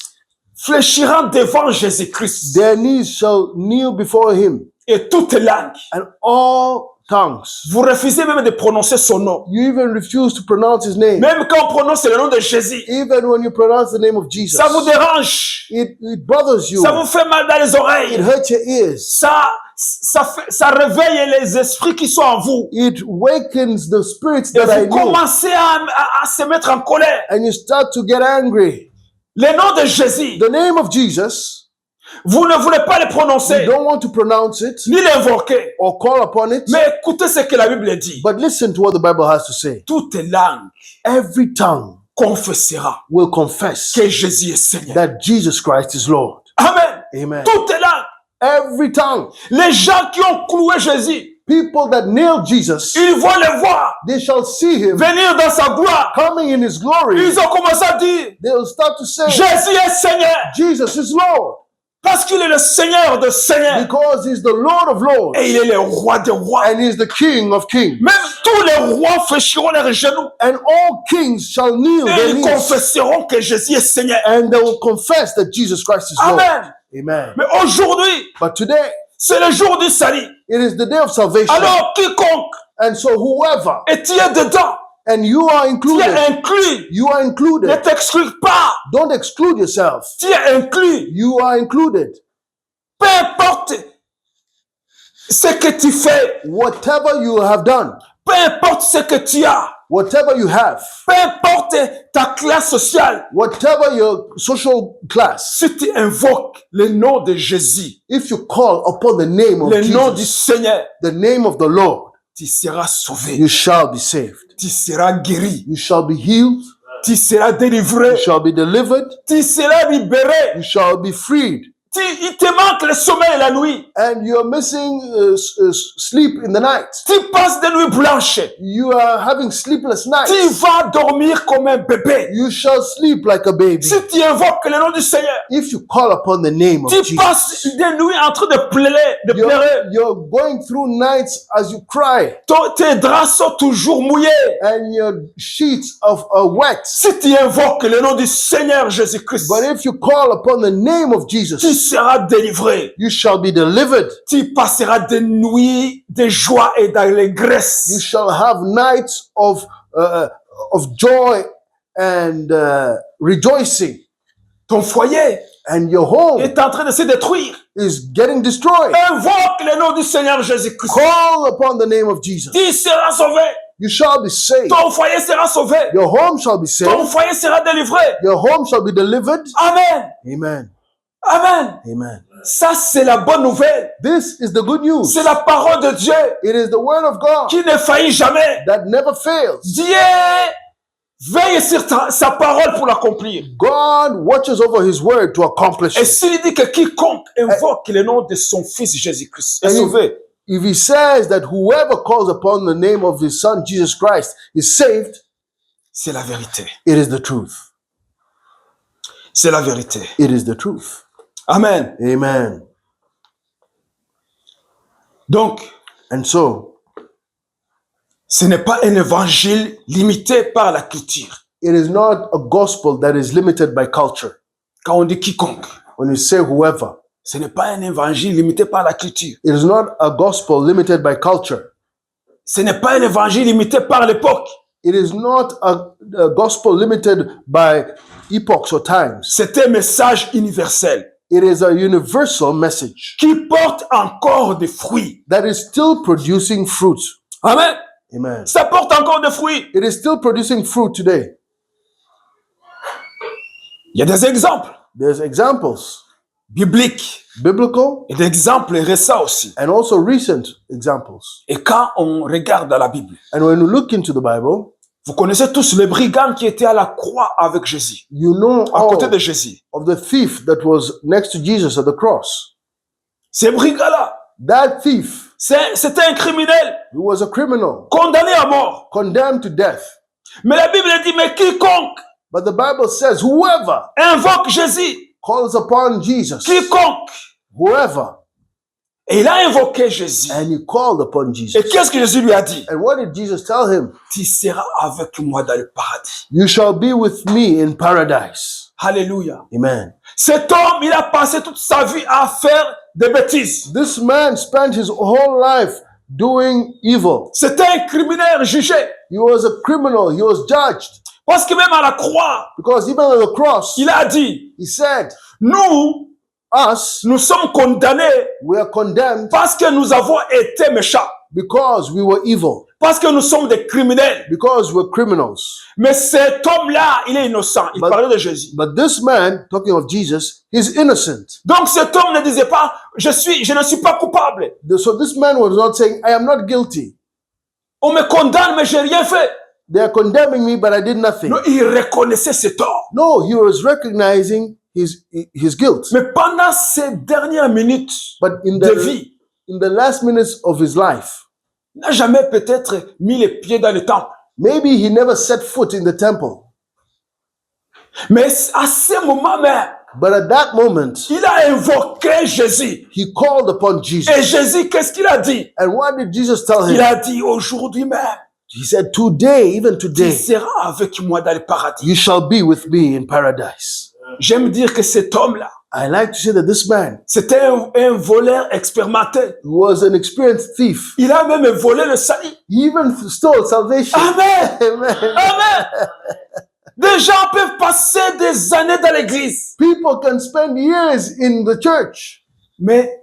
Speaker 1: fléchiront devant Jésus-Christ.
Speaker 2: their knees shall kneel before him.
Speaker 1: Et toute langue.
Speaker 2: And all tongues.
Speaker 1: Vous refusez même de prononcer son nom.
Speaker 2: You even refuse to pronounce his name.
Speaker 1: Même quand on prononce le nom de Jésus,
Speaker 2: Even when you pronounce the name of Jesus.
Speaker 1: ça vous dérange.
Speaker 2: It bothers you.
Speaker 1: Ça vous fait mal dans les
Speaker 2: It
Speaker 1: oreilles.
Speaker 2: hurts your ears.
Speaker 1: Ça réveille les esprits qui sont en vous.
Speaker 2: It wakens the spirits
Speaker 1: Et
Speaker 2: that I
Speaker 1: vous
Speaker 2: know.
Speaker 1: commencez à se mettre en colère.
Speaker 2: And you start to get angry.
Speaker 1: Le nom de Jésus,
Speaker 2: The name of Jesus,
Speaker 1: vous ne voulez pas le
Speaker 2: you
Speaker 1: prononcer,
Speaker 2: don't want to pronounce it
Speaker 1: ni l'invoquer.
Speaker 2: or call upon it.
Speaker 1: Mais écoutez ce que la Bible dit.
Speaker 2: But listen to what the Bible has to say.
Speaker 1: Toute langue
Speaker 2: Every tongue
Speaker 1: confessera
Speaker 2: will confess
Speaker 1: que Jésus est Seigneur.
Speaker 2: that Jesus Christ is Lord.
Speaker 1: Amen.
Speaker 2: Amen.
Speaker 1: Toute langue.
Speaker 2: Every tongue.
Speaker 1: Les gens qui ont cloué Jésus,
Speaker 2: People that nailed Jesus,
Speaker 1: ils vont le voir
Speaker 2: they shall see him
Speaker 1: venir dans sa gloire.
Speaker 2: coming in his glory.
Speaker 1: Ils ont commencé à dire,
Speaker 2: They will start to say,
Speaker 1: Jésus est Seigneur.
Speaker 2: Jesus is Lord.
Speaker 1: Parce qu'il est le Seigneur de Seigneurs.
Speaker 2: Because he's the Lord of Lords.
Speaker 1: Et il est le roi des rois.
Speaker 2: And he's the King of Kings.
Speaker 1: Même tous les rois fléchiront leurs genoux.
Speaker 2: And all kings shall kneel
Speaker 1: Et
Speaker 2: their
Speaker 1: ils
Speaker 2: knees.
Speaker 1: confesseront que Jésus est Seigneur.
Speaker 2: And they will confess that Jesus Christ is Lord.
Speaker 1: Amen.
Speaker 2: Amen.
Speaker 1: Mais aujourd'hui,
Speaker 2: But today,
Speaker 1: c'est le jour du salut.
Speaker 2: it is the day of salvation.
Speaker 1: Alors quiconque,
Speaker 2: And so whoever,
Speaker 1: et tu es dedans,
Speaker 2: and you are
Speaker 1: tu es
Speaker 2: included,
Speaker 1: inclus.
Speaker 2: you are
Speaker 1: Ne
Speaker 2: included.
Speaker 1: t'exclus pas.
Speaker 2: Don't exclude yourself.
Speaker 1: Tu es inclus.
Speaker 2: You are included.
Speaker 1: Peu importe ce que tu fais,
Speaker 2: Whatever you have done,
Speaker 1: peu importe ce que tu as,
Speaker 2: whatever you have,
Speaker 1: peu importe ta classe sociale,
Speaker 2: whatever your social class,
Speaker 1: si tu invoques le nom de Jésus,
Speaker 2: if you call upon the name of
Speaker 1: le nom du
Speaker 2: Jesus,
Speaker 1: Seigneur,
Speaker 2: the name of the Lord,
Speaker 1: tu seras sauvé,
Speaker 2: you shall be saved.
Speaker 1: tu seras guéri,
Speaker 2: You shall be healed.
Speaker 1: tu seras délivré,
Speaker 2: You shall be delivered.
Speaker 1: tu seras libéré.
Speaker 2: You shall be freed.
Speaker 1: Il te manque le sommeil et la nuit.
Speaker 2: And you're missing sleep in the night.
Speaker 1: Tu passes des nuits blanches.
Speaker 2: You are having sleepless nights.
Speaker 1: Tu vas dormir comme un bébé.
Speaker 2: You shall sleep like a baby.
Speaker 1: Si tu invoques le nom du Seigneur,
Speaker 2: If you call upon the name of
Speaker 1: tu passes
Speaker 2: Jesus,
Speaker 1: des nuits en train de pleurer.
Speaker 2: you're going through nights as you cry,
Speaker 1: Tes draps sont toujours mouillés.
Speaker 2: and your sheets are wet.
Speaker 1: Si tu invoques le nom du Seigneur Jésus-Christ,
Speaker 2: But if you call upon the name of Jesus,
Speaker 1: tu seras délivré.
Speaker 2: you shall be delivered.
Speaker 1: Tu passeras des nuits de joie et
Speaker 2: You
Speaker 1: d'allégresse.
Speaker 2: shall have nights of of joy and rejoicing,
Speaker 1: ton foyer
Speaker 2: and your home
Speaker 1: est en train de se détruire,
Speaker 2: is getting destroyed,
Speaker 1: invoque le nom du Seigneur Jésus-Christ.
Speaker 2: call upon the name of Jesus.
Speaker 1: Tu seras sauvé.
Speaker 2: You shall be saved.
Speaker 1: Ton foyer sera sauvé.
Speaker 2: Your home shall be
Speaker 1: Ton
Speaker 2: saved.
Speaker 1: foyer sera délivré.
Speaker 2: Your home shall be delivered.
Speaker 1: Amen.
Speaker 2: Amen.
Speaker 1: Amen.
Speaker 2: Amen.
Speaker 1: Ça, c'est la bonne nouvelle.
Speaker 2: This is the good news.
Speaker 1: C'est la parole de Dieu
Speaker 2: It is the word of God
Speaker 1: qui ne faillit jamais.
Speaker 2: that never fails.
Speaker 1: Dieu veille sur sa parole pour l'accomplir.
Speaker 2: God watches over his word to accomplish
Speaker 1: Et
Speaker 2: it.
Speaker 1: s'il dit que quiconque invoque le nom de son Fils Jésus-Christ est
Speaker 2: And
Speaker 1: sauvé,
Speaker 2: if he says that whoever calls upon the name of his son Jesus Christ is saved,
Speaker 1: c'est la vérité.
Speaker 2: it is the truth.
Speaker 1: C'est la vérité.
Speaker 2: It is the truth.
Speaker 1: Amen.
Speaker 2: Amen.
Speaker 1: Donc,
Speaker 2: And so,
Speaker 1: ce n'est pas un évangile limité par la culture.
Speaker 2: it is not a gospel that is limited by culture.
Speaker 1: Quand on dit quiconque,
Speaker 2: When you say whoever,
Speaker 1: ce n'est pas un évangile limité par la culture.
Speaker 2: it is not a gospel limited by culture.
Speaker 1: Ce n'est pas un évangile limité par l'époque.
Speaker 2: It is not a gospel limited by epochs or times.
Speaker 1: C'est un message universel
Speaker 2: It is a universal message
Speaker 1: qui porte encore des fruits.
Speaker 2: that is still producing fruit.
Speaker 1: Amen.
Speaker 2: Amen.
Speaker 1: Ça porte encore des fruits.
Speaker 2: It is still producing fruit today.
Speaker 1: Il y a des exemples
Speaker 2: There's examples,
Speaker 1: bibliques
Speaker 2: biblical
Speaker 1: et des exemples récents aussi.
Speaker 2: and also recent examples.
Speaker 1: Et quand on regarde dans la Bible,
Speaker 2: And when you look into the Bible,
Speaker 1: vous connaissez tous les brigands qui étaient à la croix avec Jésus,
Speaker 2: you know
Speaker 1: à côté
Speaker 2: all
Speaker 1: de Jésus.
Speaker 2: of the thief that was next to Jesus at the cross.
Speaker 1: Ces brigands-là,
Speaker 2: That thief,
Speaker 1: c'était un criminel
Speaker 2: he was a criminal,
Speaker 1: condamné à mort.
Speaker 2: condemned to death.
Speaker 1: Mais la Bible dit, mais quiconque
Speaker 2: But the Bible says, whoever
Speaker 1: invoque Jésus,
Speaker 2: calls upon Jesus,
Speaker 1: quiconque.
Speaker 2: whoever,
Speaker 1: Et il a invoqué Jésus.
Speaker 2: and he called upon
Speaker 1: Et
Speaker 2: Jesus.
Speaker 1: qu'est-ce que Jésus lui a dit?
Speaker 2: And what did Jesus tell him?
Speaker 1: Tu seras avec moi dans le paradis.
Speaker 2: You shall be with me in paradise.
Speaker 1: Alléluia.
Speaker 2: Amen.
Speaker 1: Cet homme, il a passé toute sa vie à faire des bêtises.
Speaker 2: This man spent his whole life doing evil.
Speaker 1: C'était un criminel jugé.
Speaker 2: He was a criminal. He was judged.
Speaker 1: Parce que même à la croix,
Speaker 2: Because even on the cross,
Speaker 1: il a dit,
Speaker 2: he said,
Speaker 1: nous sommes condamnés
Speaker 2: we are condemned
Speaker 1: parce que nous avons été méchants.
Speaker 2: because we were evil,
Speaker 1: Parce que nous sommes des criminels.
Speaker 2: because we're criminals.
Speaker 1: Mais cet homme-là, il est innocent. Il parlait de Jésus.
Speaker 2: But this man, talking of Jesus, is innocent.
Speaker 1: Donc cet homme ne disait pas, je ne suis pas coupable.
Speaker 2: So this man was not saying, I am not guilty.
Speaker 1: On me condamne, mais j'ai rien fait.
Speaker 2: They are condemning me, but I did nothing.
Speaker 1: Non, il reconnaissait ce tort.
Speaker 2: No, he was recognizing his guilt.
Speaker 1: Mais pendant ces dernières minutes
Speaker 2: But
Speaker 1: de vie,
Speaker 2: in the last minutes of his life,
Speaker 1: il n'a jamais peut-être mis les pieds dans le temple.
Speaker 2: maybe he never set foot in the temple.
Speaker 1: Mais à ce moment même,
Speaker 2: But at that moment,
Speaker 1: il a invoqué Jésus.
Speaker 2: he called upon Jesus.
Speaker 1: Et Jésus, qu'est-ce qu'il a dit?
Speaker 2: And what did Jesus tell
Speaker 1: Il
Speaker 2: him?
Speaker 1: a dit aujourd'hui même,
Speaker 2: He said, today, even
Speaker 1: tu
Speaker 2: today,
Speaker 1: seras avec moi dans le paradis.
Speaker 2: you shall be with me in paradise.
Speaker 1: J'aime dire que cet homme-là,
Speaker 2: I like to say that this man
Speaker 1: c'était un voleur expérimenté.
Speaker 2: was an experienced thief.
Speaker 1: Il a même volé le salut.
Speaker 2: He even stole salvation.
Speaker 1: Amen.
Speaker 2: Amen.
Speaker 1: Amen. Des gens peuvent passer des années dans l'église,
Speaker 2: People can spend years in the church,
Speaker 1: mais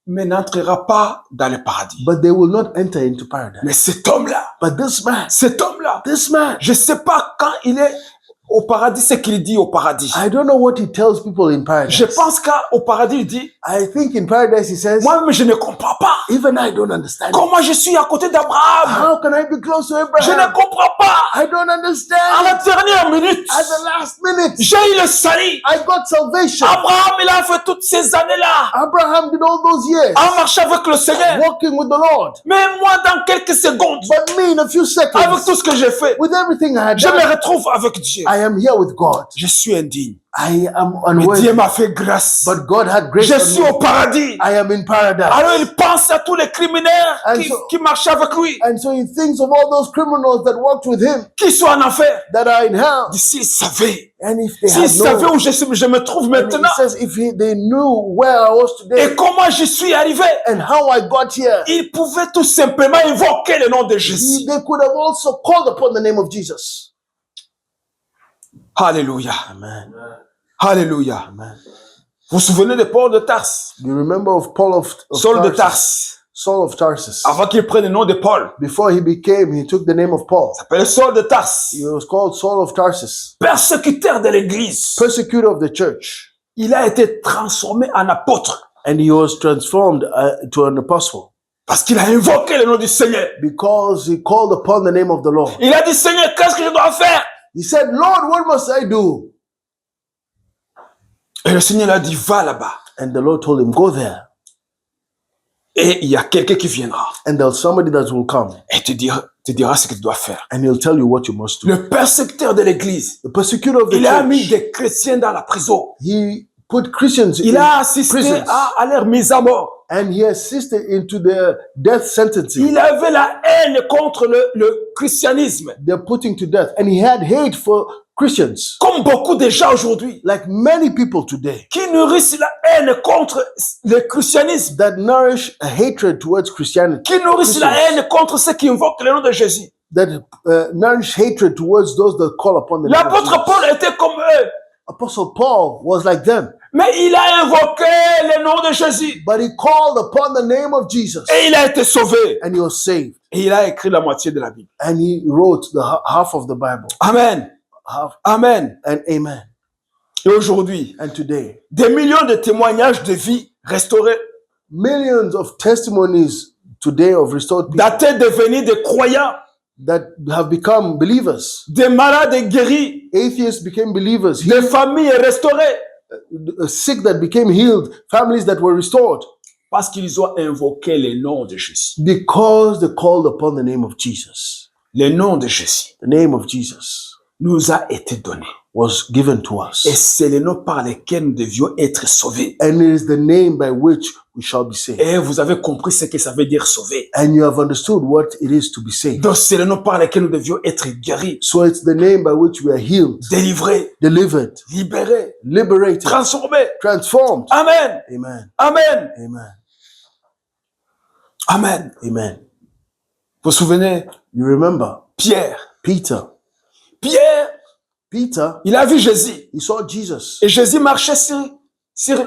Speaker 1: n'entrera pas dans le paradis.
Speaker 2: but they will not enter into paradise.
Speaker 1: Mais cet homme-là,
Speaker 2: But this man,
Speaker 1: je ne sais pas quand il est au paradis, ce qu'il dit au paradis.
Speaker 2: I don't know what he tells people in paradise.
Speaker 1: Je pense qu'au paradis, il dit,
Speaker 2: I think in paradise he says,
Speaker 1: moi-même, je ne comprends pas.
Speaker 2: even I don't understand it.
Speaker 1: Comment je suis à côté d'Abraham?
Speaker 2: How can I be close to
Speaker 1: Je ne
Speaker 2: Abraham?
Speaker 1: comprends pas.
Speaker 2: I don't
Speaker 1: À
Speaker 2: understand.
Speaker 1: la dernière minute,
Speaker 2: At the last minute,
Speaker 1: j'ai eu le salut.
Speaker 2: I got salvation.
Speaker 1: Abraham, il a fait toutes ces années-là
Speaker 2: Abraham did all those years
Speaker 1: en marchant avec le Seigneur.
Speaker 2: walking with the Lord.
Speaker 1: Mais moi, dans quelques secondes,
Speaker 2: But me, in a few
Speaker 1: avec
Speaker 2: seconds,
Speaker 1: tout ce que j'ai fait,
Speaker 2: with everything I had
Speaker 1: je me
Speaker 2: done,
Speaker 1: retrouve avec Dieu.
Speaker 2: I am here with God.
Speaker 1: Je suis indigne.
Speaker 2: I am
Speaker 1: Mais
Speaker 2: unworthy,
Speaker 1: Dieu m'a fait grâce.
Speaker 2: but God had grace
Speaker 1: Je
Speaker 2: on
Speaker 1: suis
Speaker 2: me.
Speaker 1: au paradis.
Speaker 2: I am in paradise.
Speaker 1: Alors il pense à tous les criminels
Speaker 2: And
Speaker 1: qui,
Speaker 2: so-
Speaker 1: qui marchaient avec lui,
Speaker 2: And so he thinks of all those criminals that walked with him,
Speaker 1: qui sont en enfer.
Speaker 2: that are in hell.
Speaker 1: S'ils savaient,
Speaker 2: And if they
Speaker 1: s'ils
Speaker 2: had
Speaker 1: savaient
Speaker 2: known,
Speaker 1: où je me trouve
Speaker 2: and
Speaker 1: maintenant
Speaker 2: he says, if they knew where I was today
Speaker 1: et comment j'y suis arrivé,
Speaker 2: and how I got here,
Speaker 1: ils pouvaient tout simplement invoquer le nom de Jésus.
Speaker 2: they could have also called upon the name of Jesus.
Speaker 1: Alléluia.
Speaker 2: Amen.
Speaker 1: Alléluia.
Speaker 2: Amen.
Speaker 1: Vous vous souvenez de Paul de Tarse?
Speaker 2: You remember of Paul of
Speaker 1: Saul de
Speaker 2: Tarsus?
Speaker 1: Tarse.
Speaker 2: Saul of Tarsus.
Speaker 1: Avant qu'il prenne le nom de Paul.
Speaker 2: Before he took the name of Paul.
Speaker 1: Il s'appelait Saul de Tarse.
Speaker 2: He was called Saul of Tarsus.
Speaker 1: Persécuteur de l'église.
Speaker 2: Persecutor of the church.
Speaker 1: Il a été transformé en apôtre.
Speaker 2: And he was transformed to an apostle.
Speaker 1: Parce qu'il a invoqué le nom du Seigneur.
Speaker 2: Because he called upon the name of the Lord.
Speaker 1: Il a dit, Seigneur, qu'est-ce que je dois faire?
Speaker 2: He said, Lord, what must I do?
Speaker 1: Et le Seigneur a dit, va là-bas.
Speaker 2: And the Lord told him, go there.
Speaker 1: Et il y a quelqu'un qui viendra.
Speaker 2: And there's somebody that will come.
Speaker 1: Et te dira ce que tu dois faire.
Speaker 2: And he'll tell you what you must do.
Speaker 1: Le persécuteur de l'église.
Speaker 2: The persecutor of the
Speaker 1: Il a mis
Speaker 2: church.
Speaker 1: des chrétiens dans la prison.
Speaker 2: He put Christians
Speaker 1: Il
Speaker 2: in
Speaker 1: a assisté
Speaker 2: prisons.
Speaker 1: à leur mise à mort.
Speaker 2: And he assisted into their death sentencing.
Speaker 1: Il avait la haine contre le christianisme.
Speaker 2: They're putting to death. And he had hate for Christians.
Speaker 1: Comme beaucoup de gens aujourd'hui.
Speaker 2: Like many people today.
Speaker 1: Qui nourrissent la haine contre le christianisme.
Speaker 2: That nourish a hatred towards Christianity.
Speaker 1: Qui nourrissent la haine contre ceux qui invoquent le nom de Jésus.
Speaker 2: That nourish hatred towards those that call upon the name of Jesus.
Speaker 1: L'apôtre Paul était comme eux.
Speaker 2: Apostle Paul was like them.
Speaker 1: Mais il a invoqué le nom de Jésus.
Speaker 2: But he called upon the name of Jesus.
Speaker 1: Et il a été sauvé.
Speaker 2: And he was saved.
Speaker 1: Et il a écrit la moitié de la Bible.
Speaker 2: And he wrote the half of the Bible.
Speaker 1: Amen.
Speaker 2: Half.
Speaker 1: Amen.
Speaker 2: And amen.
Speaker 1: Et aujourd'hui,
Speaker 2: And today,
Speaker 1: des millions de témoignages de vie restaurées,
Speaker 2: millions of testimonies today of restored people
Speaker 1: datés devenus des croyants,
Speaker 2: that have become believers.
Speaker 1: des malades guéris,
Speaker 2: Atheists became believers.
Speaker 1: des familles restaurées,
Speaker 2: Sick that became healed. Families that were restored.
Speaker 1: parce qu'ils ont invoqué le nom de Jésus.
Speaker 2: Because they called upon the name of Jesus.
Speaker 1: Le nom de Jésus
Speaker 2: The name of Jesus
Speaker 1: nous a été donné.
Speaker 2: was given to us.
Speaker 1: Et c'est le nom par lequel nous devions être sauvés.
Speaker 2: And it is the name by which we shall be saved.
Speaker 1: Et vous avez compris ce que ça veut dire sauver.
Speaker 2: And you have understood what it is to be saved.
Speaker 1: Donc c'est le nom par lequel nous devions être guéris,
Speaker 2: So it's the name by which we are healed,
Speaker 1: délivrés,
Speaker 2: delivered,
Speaker 1: libérés,
Speaker 2: liberated,
Speaker 1: transformés.
Speaker 2: transformed.
Speaker 1: Amen.
Speaker 2: Amen.
Speaker 1: Amen.
Speaker 2: Amen.
Speaker 1: Amen.
Speaker 2: Amen.
Speaker 1: Vous vous souvenez,
Speaker 2: You remember
Speaker 1: Pierre.
Speaker 2: Peter. Peter,
Speaker 1: Il a vu Jésus.
Speaker 2: he saw Jesus.
Speaker 1: Et Jésus marchait sur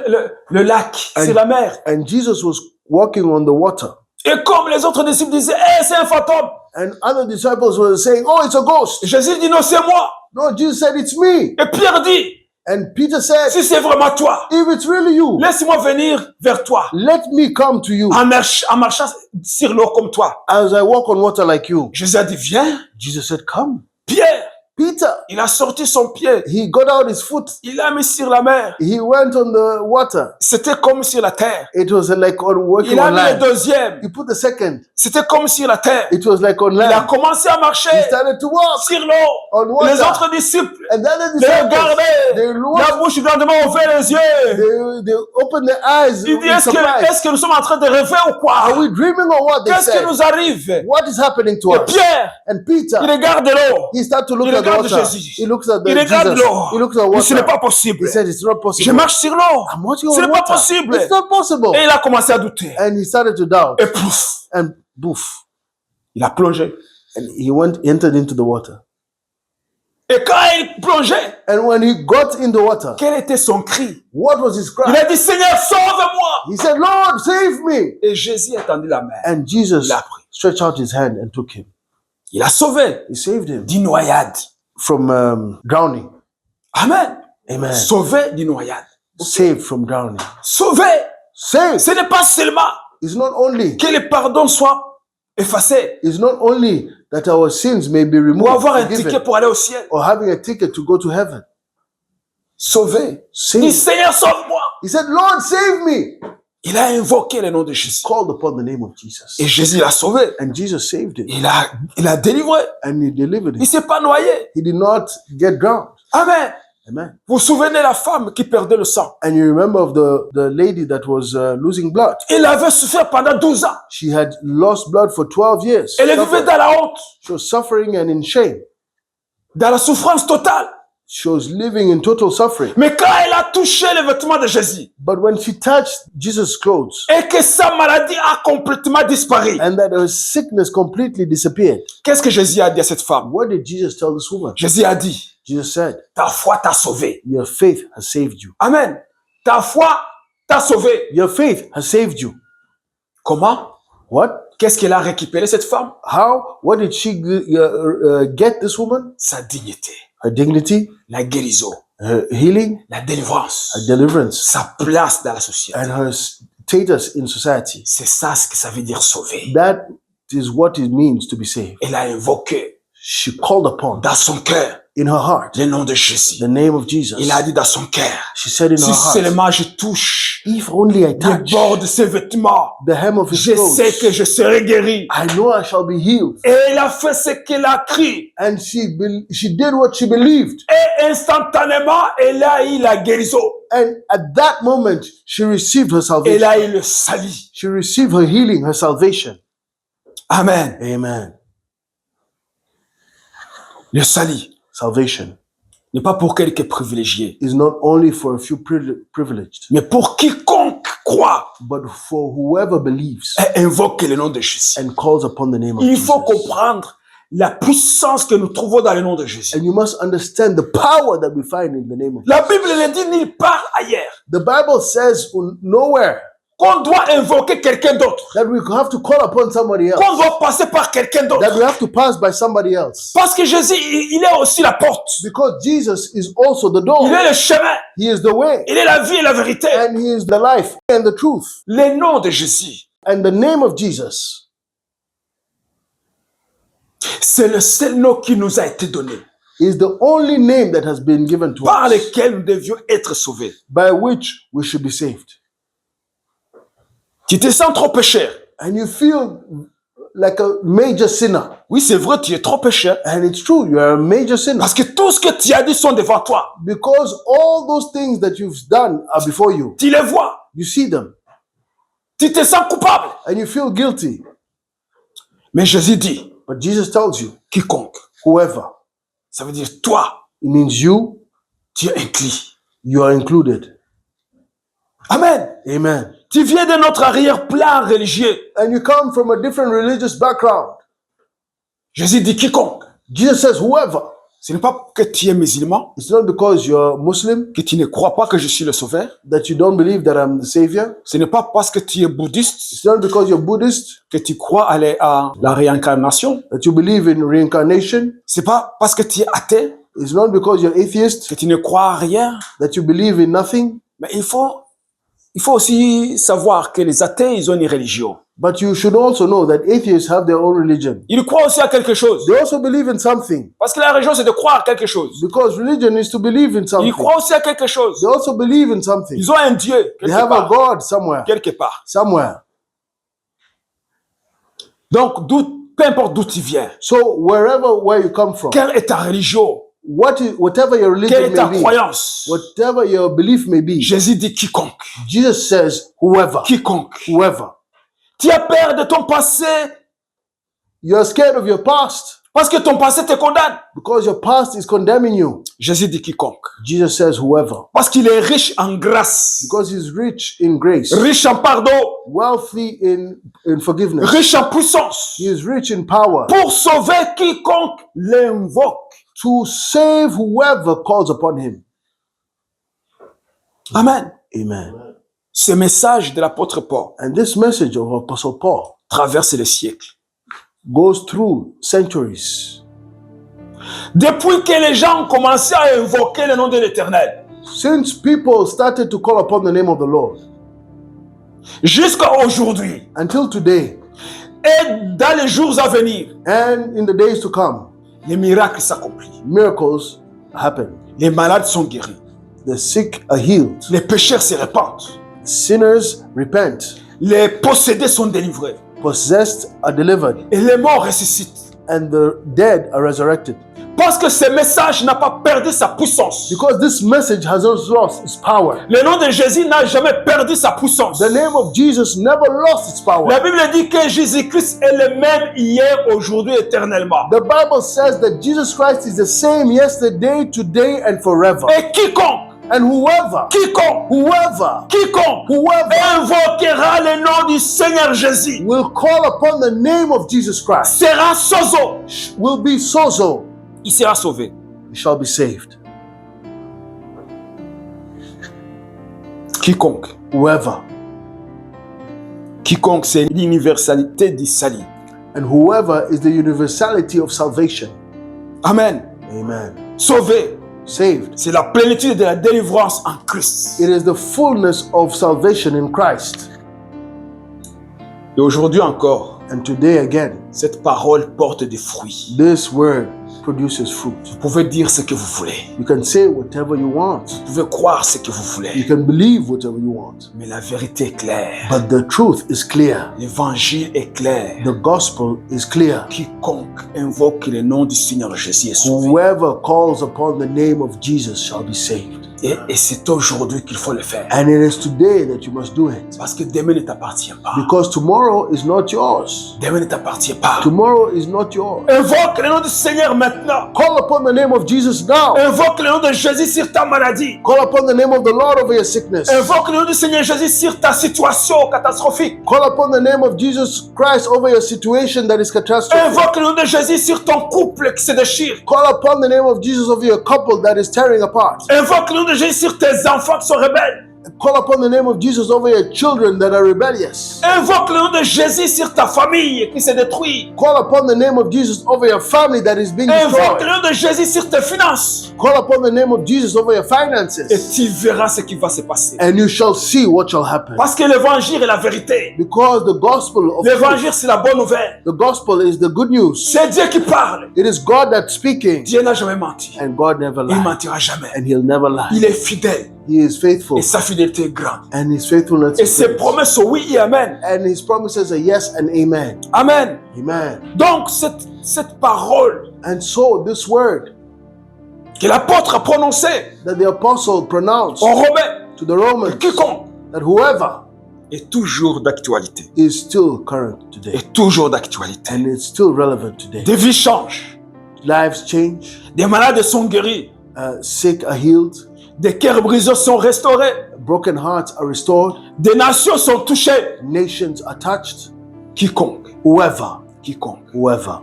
Speaker 1: le lac, sur la mer.
Speaker 2: And Jesus was walking on the water.
Speaker 1: Et comme les autres disciples disaient, hey, c'est un fantôme.
Speaker 2: And other disciples were saying, oh, it's a ghost.
Speaker 1: Jésus dit, non, c'est moi.
Speaker 2: No, Jesus said, it's me.
Speaker 1: Et Pierre dit,
Speaker 2: And Peter said,
Speaker 1: si c'est vraiment toi,
Speaker 2: if it's really you,
Speaker 1: laisse-moi venir vers toi.
Speaker 2: let me come to you
Speaker 1: En marchant sur l'eau comme toi.
Speaker 2: as I walk on water like you.
Speaker 1: Jésus a dit, viens.
Speaker 2: Jesus said, come.
Speaker 1: Pierre,
Speaker 2: Peter,
Speaker 1: il a sorti son pied.
Speaker 2: he got out his foot.
Speaker 1: Il l'a mis sur la mer.
Speaker 2: He went on the water.
Speaker 1: C'était comme sur la terre.
Speaker 2: It was like on working
Speaker 1: Il a
Speaker 2: on
Speaker 1: mis le
Speaker 2: land.
Speaker 1: deuxième.
Speaker 2: He put the second.
Speaker 1: C'était comme sur la terre.
Speaker 2: It was like on
Speaker 1: Il a
Speaker 2: land.
Speaker 1: commencé à marcher
Speaker 2: He started to walk
Speaker 1: sur l'eau.
Speaker 2: on water.
Speaker 1: Les autres disciples
Speaker 2: And then the
Speaker 1: les
Speaker 2: disciples,
Speaker 1: regardaient.
Speaker 2: they
Speaker 1: La
Speaker 2: looked,
Speaker 1: bouche grandement ouvert les yeux.
Speaker 2: they opened their eyes
Speaker 1: Il dit,
Speaker 2: in surprise.
Speaker 1: est-ce que nous sommes en train de rêver ou quoi?
Speaker 2: Are we dreaming or what? They
Speaker 1: Qu'est-ce qui
Speaker 2: said.
Speaker 1: nous arrive?
Speaker 2: What is happening to
Speaker 1: Et
Speaker 2: us?
Speaker 1: Pierre,
Speaker 2: And Peter,
Speaker 1: il regarde l'eau.
Speaker 2: he started to look
Speaker 1: Il
Speaker 2: at the
Speaker 1: regarde
Speaker 2: water.
Speaker 1: Jésus.
Speaker 2: He looks at
Speaker 1: Il
Speaker 2: the
Speaker 1: regarde
Speaker 2: Jesus.
Speaker 1: l'eau.
Speaker 2: He looks at
Speaker 1: Mais ce n'est
Speaker 2: water.
Speaker 1: pas possible.
Speaker 2: He said, it's not
Speaker 1: Je
Speaker 2: possible.
Speaker 1: marche sur l'eau.
Speaker 2: I'm walking
Speaker 1: Ce
Speaker 2: on
Speaker 1: n'est pas
Speaker 2: water.
Speaker 1: possible.
Speaker 2: It's not possible.
Speaker 1: Et il a commencé à douter.
Speaker 2: And he started to doubt.
Speaker 1: Et pouf,
Speaker 2: And poof.
Speaker 1: il a plongé.
Speaker 2: And he entered into the water.
Speaker 1: Et quand il plongeait,
Speaker 2: And when he got in the water,
Speaker 1: quel était son cri?
Speaker 2: what was his
Speaker 1: Il
Speaker 2: cry?
Speaker 1: a dit, Seigneur, sauve-moi.
Speaker 2: He said, Lord, save me.
Speaker 1: Et Jésus a tendu la main.
Speaker 2: And Jesus
Speaker 1: Il a pris.
Speaker 2: stretched out his hand and took him.
Speaker 1: Il a sauvé
Speaker 2: He saved him
Speaker 1: d'une noyade.
Speaker 2: from drowning.
Speaker 1: Amen.
Speaker 2: Amen.
Speaker 1: Sauvé d'une noyade.
Speaker 2: Saved from drowning.
Speaker 1: Sauvé.
Speaker 2: Saved.
Speaker 1: Ce n'est pas seulement
Speaker 2: It's not only
Speaker 1: que le pardon soit effacé
Speaker 2: It's not only that our sins may be
Speaker 1: ou
Speaker 2: removed,
Speaker 1: avoir un
Speaker 2: forgiven,
Speaker 1: ticket pour aller au ciel.
Speaker 2: or having a ticket to go to heaven.
Speaker 1: Sauvé. Dit,
Speaker 2: Saved.
Speaker 1: Seigneur, sauve-moi.
Speaker 2: He said, Lord, save me.
Speaker 1: Il a invoqué le nom de Jésus.
Speaker 2: Called upon the name of Jesus.
Speaker 1: Et Jésus l'a sauvé.
Speaker 2: And Jesus saved him.
Speaker 1: Il a délivré.
Speaker 2: And he delivered
Speaker 1: Il
Speaker 2: him.
Speaker 1: s'est pas noyé.
Speaker 2: He did not get drowned.
Speaker 1: Amen.
Speaker 2: Amen.
Speaker 1: Vous vous souvenez de la femme qui perdait le sang?
Speaker 2: And you remember of the lady that was losing blood.
Speaker 1: Il avait souffert pendant 12 ans.
Speaker 2: She had lost blood for 12 years.
Speaker 1: Elle vivait
Speaker 2: Suffered.
Speaker 1: dans la honte,
Speaker 2: She was suffering and in shame.
Speaker 1: dans la souffrance totale.
Speaker 2: She was living in total suffering.
Speaker 1: Mais quand elle a touché les vêtements de Jésus
Speaker 2: But when she touched Jesus' clothes
Speaker 1: et que sa maladie a complètement disparu,
Speaker 2: and that her sickness completely disappeared,
Speaker 1: qu'est-ce que Jésus a dit à cette femme?
Speaker 2: what did Jesus tell this woman?
Speaker 1: Jésus a dit,
Speaker 2: Jesus said,
Speaker 1: ta foi t'a sauvé.
Speaker 2: your faith has saved you.
Speaker 1: Amen. Ta foi t'a sauvé.
Speaker 2: Your faith has saved you.
Speaker 1: Comment?
Speaker 2: What?
Speaker 1: Qu'est-ce qu'elle a récupéré, cette femme?
Speaker 2: How? What did she get, this woman?
Speaker 1: Sa dignité,
Speaker 2: Her dignity,
Speaker 1: la guérison,
Speaker 2: her healing,
Speaker 1: la délivrance,
Speaker 2: her deliverance,
Speaker 1: sa place dans la société.
Speaker 2: and her status in society.
Speaker 1: C'est ça ce que ça veut dire sauver.
Speaker 2: That is what it means to be saved.
Speaker 1: Elle a invoqué
Speaker 2: She called upon
Speaker 1: dans son cœur
Speaker 2: in her heart
Speaker 1: le nom de Jésus.
Speaker 2: the name of Jesus.
Speaker 1: Il a dit dans son cœur,
Speaker 2: She said in
Speaker 1: si
Speaker 2: her heart,
Speaker 1: seulement je touche
Speaker 2: if only I
Speaker 1: le
Speaker 2: touch
Speaker 1: bord de ses vêtements,
Speaker 2: the hem of his
Speaker 1: je sais que
Speaker 2: clothes,
Speaker 1: je serai guéri.
Speaker 2: I know I shall be healed.
Speaker 1: Et elle a fait ce qu'elle a crié.
Speaker 2: And she did what she believed.
Speaker 1: Et instantanément, elle a eu la guérison.
Speaker 2: And at that moment, she received her
Speaker 1: Elle
Speaker 2: salvation.
Speaker 1: a eu le salut.
Speaker 2: She received her healing, her salvation.
Speaker 1: Amen.
Speaker 2: Amen.
Speaker 1: Le salut
Speaker 2: Salvation
Speaker 1: n'est pas pour quelques privilégiés,
Speaker 2: is not only for a few privileged,
Speaker 1: mais pour quiconque croit
Speaker 2: but for whoever believes
Speaker 1: et invoque le nom de Jésus.
Speaker 2: and calls upon the name of
Speaker 1: Il
Speaker 2: Jesus.
Speaker 1: faut comprendre la puissance que nous trouvons dans le nom de Jésus.
Speaker 2: And you must understand the power that we find in the name of
Speaker 1: La
Speaker 2: Jesus.
Speaker 1: Bible ne dit nulle part ailleurs
Speaker 2: The Bible says nowhere
Speaker 1: qu'on doit invoquer quelqu'un d'autre,
Speaker 2: that we have to call upon somebody else,
Speaker 1: qu'on doit passer par quelqu'un
Speaker 2: that
Speaker 1: d'autre.
Speaker 2: we have to pass by somebody else.
Speaker 1: Parce que Jésus, il est aussi la porte.
Speaker 2: Because Jesus is also the door.
Speaker 1: Il est le chemin.
Speaker 2: He is the way.
Speaker 1: Il est la vie et la vérité.
Speaker 2: And he is the life and the truth.
Speaker 1: Le nom de Jésus,
Speaker 2: And the name of Jesus
Speaker 1: c'est le seul nom qui nous a été donné,
Speaker 2: is the only name that has been given to
Speaker 1: par
Speaker 2: us,
Speaker 1: lequel nous devions être sauvés.
Speaker 2: by which we should be saved.
Speaker 1: Tu te sens trop pécheur.
Speaker 2: And you feel like a major sinner.
Speaker 1: Oui, c'est vrai, tu es trop pécheur.
Speaker 2: And it's true, you are a major sinner.
Speaker 1: Parce que tout ce que tu as dit sont devant toi.
Speaker 2: Because all those things that you've done are before you.
Speaker 1: Tu les vois.
Speaker 2: You see them.
Speaker 1: Tu te sens coupable.
Speaker 2: And you feel guilty.
Speaker 1: Mais Jésus dit,
Speaker 2: But Jesus tells you,
Speaker 1: quiconque.
Speaker 2: whoever.
Speaker 1: Ça veut dire toi,
Speaker 2: It means you,
Speaker 1: tu es inclus.
Speaker 2: you are included.
Speaker 1: Amen.
Speaker 2: Amen.
Speaker 1: Tu viens de notre arrière-plan religieux.
Speaker 2: And you come from a different religious background.
Speaker 1: Jésus dit quiconque.
Speaker 2: Jesus says, whoever.
Speaker 1: Ce n'est pas que tu es musulman,
Speaker 2: It's not because you're Muslim
Speaker 1: que tu ne crois pas que je suis le sauveur.
Speaker 2: that you don't believe that I'm the Savior.
Speaker 1: Ce n'est pas parce que tu es bouddhiste
Speaker 2: It's not because you're Buddhist
Speaker 1: que tu crois à la réincarnation.
Speaker 2: that you believe in reincarnation.
Speaker 1: C'est pas parce que tu es athée
Speaker 2: It's not because you're atheist
Speaker 1: que tu ne crois à rien.
Speaker 2: that you believe in nothing.
Speaker 1: Mais il faut aussi savoir que les athées, ils ont une religion.
Speaker 2: But you should also know that atheists have their own religion.
Speaker 1: Ils croient aussi à quelque chose.
Speaker 2: They also believe in something.
Speaker 1: Parce que la religion, c'est de croire à quelque chose.
Speaker 2: Because religion is to believe in something.
Speaker 1: Ils croient aussi à quelque chose.
Speaker 2: They also believe in something.
Speaker 1: Ils ont un Dieu,
Speaker 2: They
Speaker 1: quelque
Speaker 2: have a
Speaker 1: part.
Speaker 2: God somewhere.
Speaker 1: Quelque part.
Speaker 2: Somewhere.
Speaker 1: Donc, peu importe d'où tu viens,
Speaker 2: So where you come from,
Speaker 1: quelle est ta religion,
Speaker 2: whatever your
Speaker 1: quelle
Speaker 2: religion
Speaker 1: est ta
Speaker 2: may be,
Speaker 1: croyance,
Speaker 2: whatever your belief may be,
Speaker 1: Jésus dit quiconque.
Speaker 2: Jesus says, whoever,
Speaker 1: Quiconque.
Speaker 2: whoever.
Speaker 1: Tu as peur de ton passé
Speaker 2: You're scared of your past
Speaker 1: parce que ton passé te condamne.
Speaker 2: because your past is condemning you.
Speaker 1: Jésus dit quiconque.
Speaker 2: Jesus says, whoever.
Speaker 1: Parce qu'il est riche en grâce,
Speaker 2: Because he's rich in grace,
Speaker 1: riche en pardon,
Speaker 2: wealthy in forgiveness.
Speaker 1: riche en puissance,
Speaker 2: He is rich in power
Speaker 1: pour sauver quiconque l'invoque.
Speaker 2: to save whoever calls upon him.
Speaker 1: Amen.
Speaker 2: Amen.
Speaker 1: Ce message de l'apôtre Paul
Speaker 2: And this message of Apostle Paul
Speaker 1: traverse les siècles.
Speaker 2: goes through centuries.
Speaker 1: Depuis que les gens ont commencé à invoquer le nom de l'Éternel,
Speaker 2: Since people started to call upon the name of the Lord,
Speaker 1: jusqu'à aujourd'hui,
Speaker 2: until today,
Speaker 1: et dans les jours à venir,
Speaker 2: and in the days to come,
Speaker 1: les miracles s'accomplissent.
Speaker 2: miracles happen.
Speaker 1: Les malades sont guéris.
Speaker 2: The sick are healed.
Speaker 1: Les pécheurs se répandent.
Speaker 2: Sinners repent.
Speaker 1: Les possédés sont délivrés.
Speaker 2: Possessed are delivered.
Speaker 1: Et les morts ressuscitent.
Speaker 2: And the dead are resurrected.
Speaker 1: Parce que ce message n'a pas perdu sa puissance.
Speaker 2: Because this message has not lost its power.
Speaker 1: Le nom de Jésus n'a jamais perdu sa puissance.
Speaker 2: The name of Jesus never lost its power.
Speaker 1: La Bible dit que Jésus-Christ est le même hier, aujourd'hui, éternellement.
Speaker 2: The Bible says that Jesus Christ is the same yesterday, today, and forever.
Speaker 1: Et quiconque
Speaker 2: And whoever
Speaker 1: invoquera le nom du Seigneur Jésus
Speaker 2: will call upon the name of Jesus Christ
Speaker 1: sera sozo.
Speaker 2: will be sozo.
Speaker 1: Il sera sauvé.
Speaker 2: you shall be saved.
Speaker 1: Quiconque.
Speaker 2: Whoever.
Speaker 1: Quiconque, c'est l'universalité du salut.
Speaker 2: And whoever is the universality of salvation.
Speaker 1: Amen.
Speaker 2: Amen.
Speaker 1: Sauvé.
Speaker 2: Saved.
Speaker 1: C'est la plénitude de la délivrance en Christ.
Speaker 2: It is the fullness of salvation in Christ.
Speaker 1: Et aujourd'hui encore,
Speaker 2: And today again,
Speaker 1: cette parole porte des fruits.
Speaker 2: this word produces fruit.
Speaker 1: Vous pouvez dire ce que vous voulez.
Speaker 2: You can say whatever you want.
Speaker 1: Vous pouvez croire ce que vous
Speaker 2: You
Speaker 1: voulez.
Speaker 2: can believe whatever you want.
Speaker 1: Mais la vérité est claire.
Speaker 2: But the truth is clear.
Speaker 1: L'évangile est clair.
Speaker 2: The gospel is clear.
Speaker 1: Quiconque invoque le nom du Seigneur Jésus est sauvé.
Speaker 2: Whoever calls upon the name of Jesus shall be saved.
Speaker 1: Et c'est aujourd'hui qu'il faut le faire.
Speaker 2: And it is today that you must do it.
Speaker 1: Parce que demain ne t'appartient pas.
Speaker 2: Because tomorrow is not yours.
Speaker 1: Demain ne t'appartient pas.
Speaker 2: Tomorrow is not yours.
Speaker 1: Invoque le nom du Seigneur maintenant.
Speaker 2: Call upon the name of Jesus now.
Speaker 1: Invoque le nom de Jésus sur ta maladie.
Speaker 2: Call upon the name of the Lord over your sickness.
Speaker 1: Invoque le nom du Seigneur Jésus sur ta situation catastrophique.
Speaker 2: Call upon the name of Jesus Christ over your situation that is catastrophic.
Speaker 1: Invoque le nom de Jésus sur ton couple qui se déchire.
Speaker 2: Call upon the name of Jesus over your couple that is tearing apart.
Speaker 1: Invoque le nom de Jésus sur tes enfants qui sont rebelles.
Speaker 2: Call upon the name of Jesus over your children that are rebellious.
Speaker 1: Invoque le nom de Jésus sur ta famille qui se détruit.
Speaker 2: Call upon the name of Jesus over your family that is being
Speaker 1: Invoque
Speaker 2: destroyed.
Speaker 1: le nom de Jésus sur tes finances.
Speaker 2: Call upon the name of Jesus over your
Speaker 1: Et
Speaker 2: finances.
Speaker 1: tu verras ce qui va se passer.
Speaker 2: And you shall see what shall happen.
Speaker 1: Parce que l'évangile est la vérité.
Speaker 2: Because the gospel of
Speaker 1: L'évangile, c'est la bonne nouvelle.
Speaker 2: the gospel is the good news.
Speaker 1: C'est Dieu qui parle.
Speaker 2: It is God that's speaking.
Speaker 1: Dieu n'a jamais menti.
Speaker 2: And God never
Speaker 1: Il ne
Speaker 2: lies.
Speaker 1: mentira jamais.
Speaker 2: And he'll never lie.
Speaker 1: Il est fidèle.
Speaker 2: He is faithful.
Speaker 1: Et sa fidélité est grande.
Speaker 2: And his faithfulness
Speaker 1: Et
Speaker 2: is
Speaker 1: ses
Speaker 2: great.
Speaker 1: promesses sont oui et amen.
Speaker 2: And his promises are yes and amen.
Speaker 1: Amen.
Speaker 2: Amen.
Speaker 1: Donc, cette parole
Speaker 2: And so this word
Speaker 1: que l'apôtre a prononcée
Speaker 2: that the apostle pronounced
Speaker 1: aux Romains,
Speaker 2: to the Romans,
Speaker 1: quiconque,
Speaker 2: that whoever
Speaker 1: est toujours d'actualité.
Speaker 2: is still current today.
Speaker 1: Est toujours d'actualité.
Speaker 2: And it's still relevant today.
Speaker 1: Des vies changent.
Speaker 2: Lives change.
Speaker 1: Des malades sont guéris.
Speaker 2: Sick are healed.
Speaker 1: Des cœurs brisés sont restaurés.
Speaker 2: Broken hearts are restored.
Speaker 1: Des nations sont touchées.
Speaker 2: Nations are touched.
Speaker 1: Quiconque,
Speaker 2: Whoever,
Speaker 1: quiconque.
Speaker 2: whoever.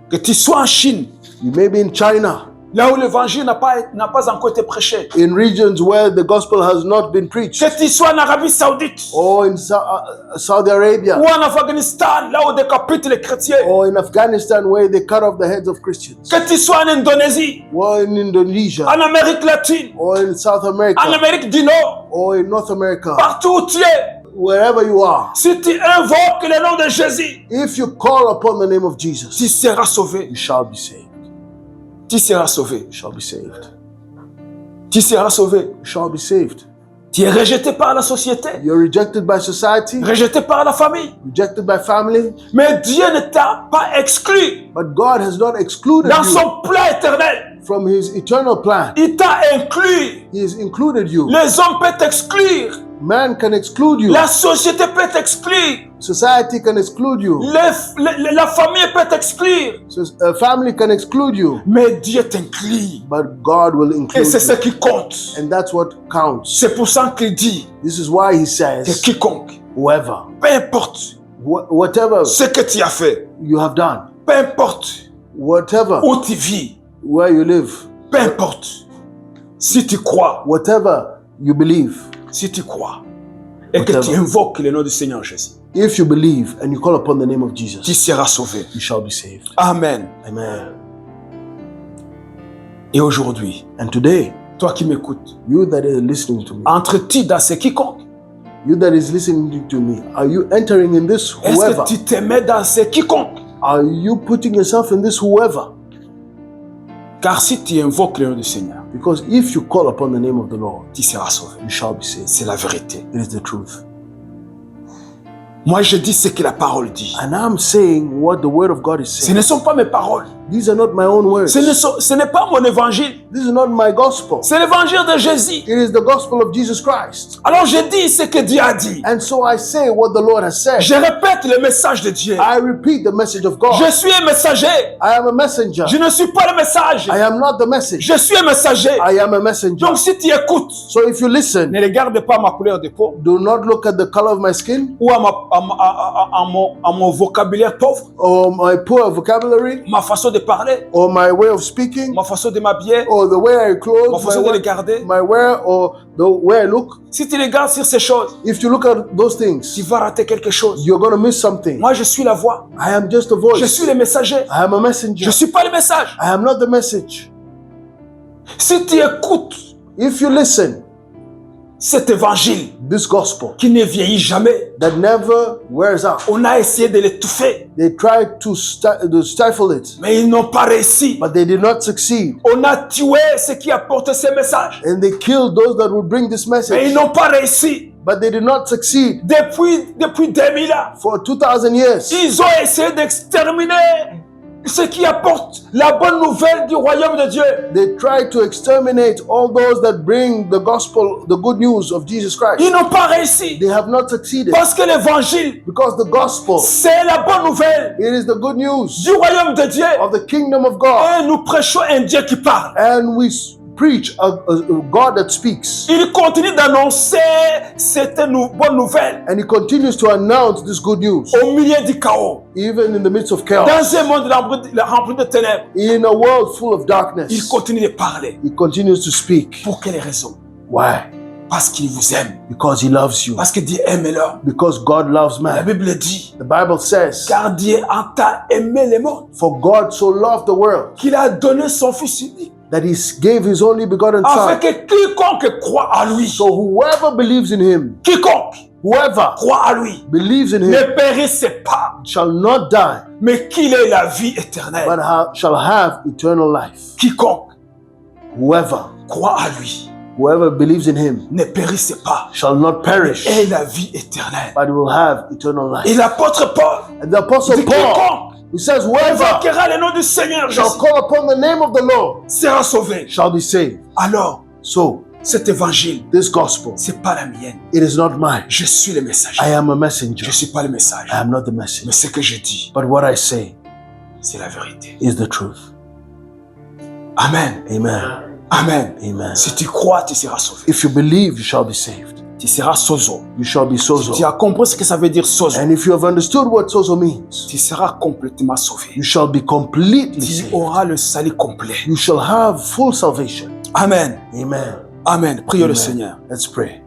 Speaker 1: Que tu sois en Chine,
Speaker 2: You may be in China,
Speaker 1: là où l'évangile n'a pas encore été prêché.
Speaker 2: in regions where the gospel has not been preached,
Speaker 1: Que tu sois en Arabie Saoudite,
Speaker 2: or in Saudi Arabia,
Speaker 1: ou en Afghanistan, là où décapitent les chrétiens.
Speaker 2: or in Afghanistan where they cut off the heads of Christians,
Speaker 1: Que tu sois en Indonésie,
Speaker 2: or in Indonesia,
Speaker 1: en Amérique latine,
Speaker 2: or in South
Speaker 1: en
Speaker 2: America,
Speaker 1: Amérique du Nord,
Speaker 2: or in North America,
Speaker 1: partout où tu es,
Speaker 2: wherever you are,
Speaker 1: si tu invoques le nom de Jésus,
Speaker 2: if you call upon the name of Jesus,
Speaker 1: tu seras sauvé.
Speaker 2: you shall be saved.
Speaker 1: Tu seras sauvé.
Speaker 2: You shall be saved.
Speaker 1: Tu seras sauvé.
Speaker 2: You shall be saved.
Speaker 1: Tu es rejeté par la société,
Speaker 2: You're rejected by society,
Speaker 1: rejeté par la famille.
Speaker 2: rejected by family,
Speaker 1: Mais Dieu ne t'a pas exclu
Speaker 2: but God has not excluded
Speaker 1: dans
Speaker 2: you
Speaker 1: son plan éternel.
Speaker 2: from his eternal plan.
Speaker 1: Il t'a inclus.
Speaker 2: He has included you.
Speaker 1: Les hommes peuvent t'exclure.
Speaker 2: Man can exclude you.
Speaker 1: La société peut t'exclure.
Speaker 2: Society can exclude you.
Speaker 1: La famille peut t'exclure.
Speaker 2: So, family can exclude you.
Speaker 1: Mais Dieu t'inclut.
Speaker 2: But God will
Speaker 1: Et
Speaker 2: include
Speaker 1: c'est ce
Speaker 2: you.
Speaker 1: qui compte.
Speaker 2: And that's what counts.
Speaker 1: C'est pour ça qu'il dit
Speaker 2: This is why he
Speaker 1: que
Speaker 2: says,
Speaker 1: quiconque,
Speaker 2: whoever,
Speaker 1: peu importe
Speaker 2: whatever
Speaker 1: ce que tu as fait,
Speaker 2: you have done,
Speaker 1: peu importe
Speaker 2: whatever,
Speaker 1: où tu vis,
Speaker 2: where you live,
Speaker 1: peu importe, si tu crois,
Speaker 2: whatever you believe,
Speaker 1: si tu crois, et que
Speaker 2: Whatever.
Speaker 1: tu invoques le nom du Seigneur Jésus,
Speaker 2: if you believe and you call upon the name of
Speaker 1: tu
Speaker 2: Jesus,
Speaker 1: seras sauvé.
Speaker 2: you shall be saved.
Speaker 1: Amen.
Speaker 2: Amen.
Speaker 1: Et aujourd'hui,
Speaker 2: And today,
Speaker 1: toi qui m'écoutes,
Speaker 2: you that is listening to me,
Speaker 1: entres-tu dans ce quiconque?
Speaker 2: you that is listening to me, are you entering in this
Speaker 1: Est-ce
Speaker 2: whoever?
Speaker 1: que tu te mets dans ce quiconque?
Speaker 2: Are you putting yourself in this whoever?
Speaker 1: Car si tu invoques le nom du Seigneur,
Speaker 2: Because if you call upon the name of the Lord,
Speaker 1: tu seras sauvé.
Speaker 2: you shall be saved.
Speaker 1: C'est la vérité.
Speaker 2: It is the truth.
Speaker 1: Moi, je dis ce que la parole dit.
Speaker 2: And I'm saying what the word of God is
Speaker 1: Ce
Speaker 2: saying.
Speaker 1: ne sont pas mes paroles.
Speaker 2: These are not my own words.
Speaker 1: Ce n'est pas mon évangile.
Speaker 2: This is not my gospel.
Speaker 1: C'est l'évangile de Jésus.
Speaker 2: It is the gospel of Jesus Christ.
Speaker 1: Alors je dis ce que Dieu a dit.
Speaker 2: And so I say what the Lord has said.
Speaker 1: Je répète le message de Dieu.
Speaker 2: I repeat the message of God.
Speaker 1: Je suis un messager.
Speaker 2: I am a messenger.
Speaker 1: Je ne suis pas le message.
Speaker 2: I am not the message.
Speaker 1: Je suis un messager.
Speaker 2: I am a messenger.
Speaker 1: Donc si tu écoutes,
Speaker 2: So if you listen,
Speaker 1: ne regarde pas ma couleur de peau
Speaker 2: do not look at the color of my skin
Speaker 1: ou à mon vocabulaire pauvre,
Speaker 2: or my poor vocabulary,
Speaker 1: ma façon de parler,
Speaker 2: or my way of speaking,
Speaker 1: ma façon de m'habiller,
Speaker 2: or the way I
Speaker 1: ma
Speaker 2: clothe,
Speaker 1: façon de regarder.
Speaker 2: my wear, or the way I look.
Speaker 1: Si tu regardes sur ces choses,
Speaker 2: If you look at those
Speaker 1: tu
Speaker 2: things,
Speaker 1: vas rater quelque chose.
Speaker 2: you're going to miss something.
Speaker 1: Moi, je suis la voix.
Speaker 2: I am just a
Speaker 1: Je
Speaker 2: voice.
Speaker 1: suis le messager.
Speaker 2: I am a messenger.
Speaker 1: Je ne suis pas le message.
Speaker 2: I am not the message.
Speaker 1: Si tu écoutes
Speaker 2: If you listen,
Speaker 1: cet évangile
Speaker 2: this gospel
Speaker 1: qui ne vieillit jamais,
Speaker 2: that never wears out,
Speaker 1: on a essayé de l'étouffer,
Speaker 2: they tried to stifle it,
Speaker 1: mais ils n'ont pas réussi.
Speaker 2: but they did not succeed.
Speaker 1: On a tué ceux qui apportent ces messages,
Speaker 2: And they killed those that would bring this
Speaker 1: mais
Speaker 2: message,
Speaker 1: ils n'ont pas réussi.
Speaker 2: but they did not succeed.
Speaker 1: Depuis 2000 ans,
Speaker 2: For 2000 years,
Speaker 1: ils ont essayé d'exterminer ceux qui apportent la bonne nouvelle du royaume de Dieu.
Speaker 2: they tried to exterminate all those that bring the gospel, the good news of Jesus Christ.
Speaker 1: Ils n'ont pas réussi.
Speaker 2: They have not succeeded
Speaker 1: Parce que l'évangile,
Speaker 2: because the gospel,
Speaker 1: c'est la bonne nouvelle
Speaker 2: it is the good news
Speaker 1: du royaume de Dieu.
Speaker 2: of the kingdom of God.
Speaker 1: Et nous prêchons un Dieu qui parle.
Speaker 2: And we preach a God that speaks.
Speaker 1: Il continue d'annoncer cette bonne nouvelle
Speaker 2: And he continues to announce this good news,
Speaker 1: au milieu du chaos.
Speaker 2: even in the midst of chaos.
Speaker 1: Dans un monde rempli de ténèbres,
Speaker 2: In a world full of
Speaker 1: il
Speaker 2: darkness,
Speaker 1: continue de parler.
Speaker 2: he continues to speak.
Speaker 1: Pour quelle raison?
Speaker 2: Why?
Speaker 1: Parce qu'il vous aime.
Speaker 2: Because he loves you.
Speaker 1: Parce que Dieu aime l'homme.
Speaker 2: Because God loves
Speaker 1: La
Speaker 2: man.
Speaker 1: Bible dit,
Speaker 2: The Bible says,
Speaker 1: car Dieu a tant aimé le monde
Speaker 2: for God so loved the world
Speaker 1: qu'il a donné son Fils unique,
Speaker 2: that he gave his only begotten
Speaker 1: afin
Speaker 2: son.
Speaker 1: que quiconque croit à lui,
Speaker 2: So whoever believes in him,
Speaker 1: quiconque
Speaker 2: whoever
Speaker 1: croit à lui,
Speaker 2: believes in him
Speaker 1: ne périsse pas,
Speaker 2: shall not die,
Speaker 1: mais qu'il ait la vie éternelle.
Speaker 2: but shall have eternal life.
Speaker 1: Quiconque
Speaker 2: Whoever,
Speaker 1: croit à lui,
Speaker 2: whoever believes in him
Speaker 1: ne périsse pas,
Speaker 2: shall not perish,
Speaker 1: ait la vie éternelle.
Speaker 2: but will have eternal
Speaker 1: Et
Speaker 2: life.
Speaker 1: l'apôtre Paul
Speaker 2: And the apostle
Speaker 1: dit,
Speaker 2: Paul,
Speaker 1: quiconque
Speaker 2: he says, whoever
Speaker 1: invoquera le nom du Seigneur
Speaker 2: shall
Speaker 1: Jésus
Speaker 2: call upon the name of the Lord
Speaker 1: sera sauvé.
Speaker 2: shall be saved.
Speaker 1: Alors,
Speaker 2: So
Speaker 1: cet évangile,
Speaker 2: this gospel,
Speaker 1: c'est pas la mienne.
Speaker 2: it is not mine.
Speaker 1: Je suis le messager.
Speaker 2: I am a
Speaker 1: Je
Speaker 2: messenger.
Speaker 1: ne suis pas le message.
Speaker 2: I am not the
Speaker 1: Mais
Speaker 2: message.
Speaker 1: ce que je dis,
Speaker 2: But what I say
Speaker 1: c'est la vérité.
Speaker 2: is the truth.
Speaker 1: Amen.
Speaker 2: Amen.
Speaker 1: Amen.
Speaker 2: Amen.
Speaker 1: Si tu crois, tu seras sauvé.
Speaker 2: If you believe, you shall be saved.
Speaker 1: Tu seras sozo.
Speaker 2: You shall be
Speaker 1: Tu
Speaker 2: sozo.
Speaker 1: as compris ce que ça veut dire sozo.
Speaker 2: And if you have understood what sozo means,
Speaker 1: Tu seras complètement sauvé.
Speaker 2: you shall be completely
Speaker 1: Tu
Speaker 2: saved.
Speaker 1: auras le salut complet.
Speaker 2: You shall have full salvation.
Speaker 1: Amen.
Speaker 2: Amen.
Speaker 1: Amen. Prions le
Speaker 2: Amen.
Speaker 1: Seigneur.
Speaker 2: Let's pray.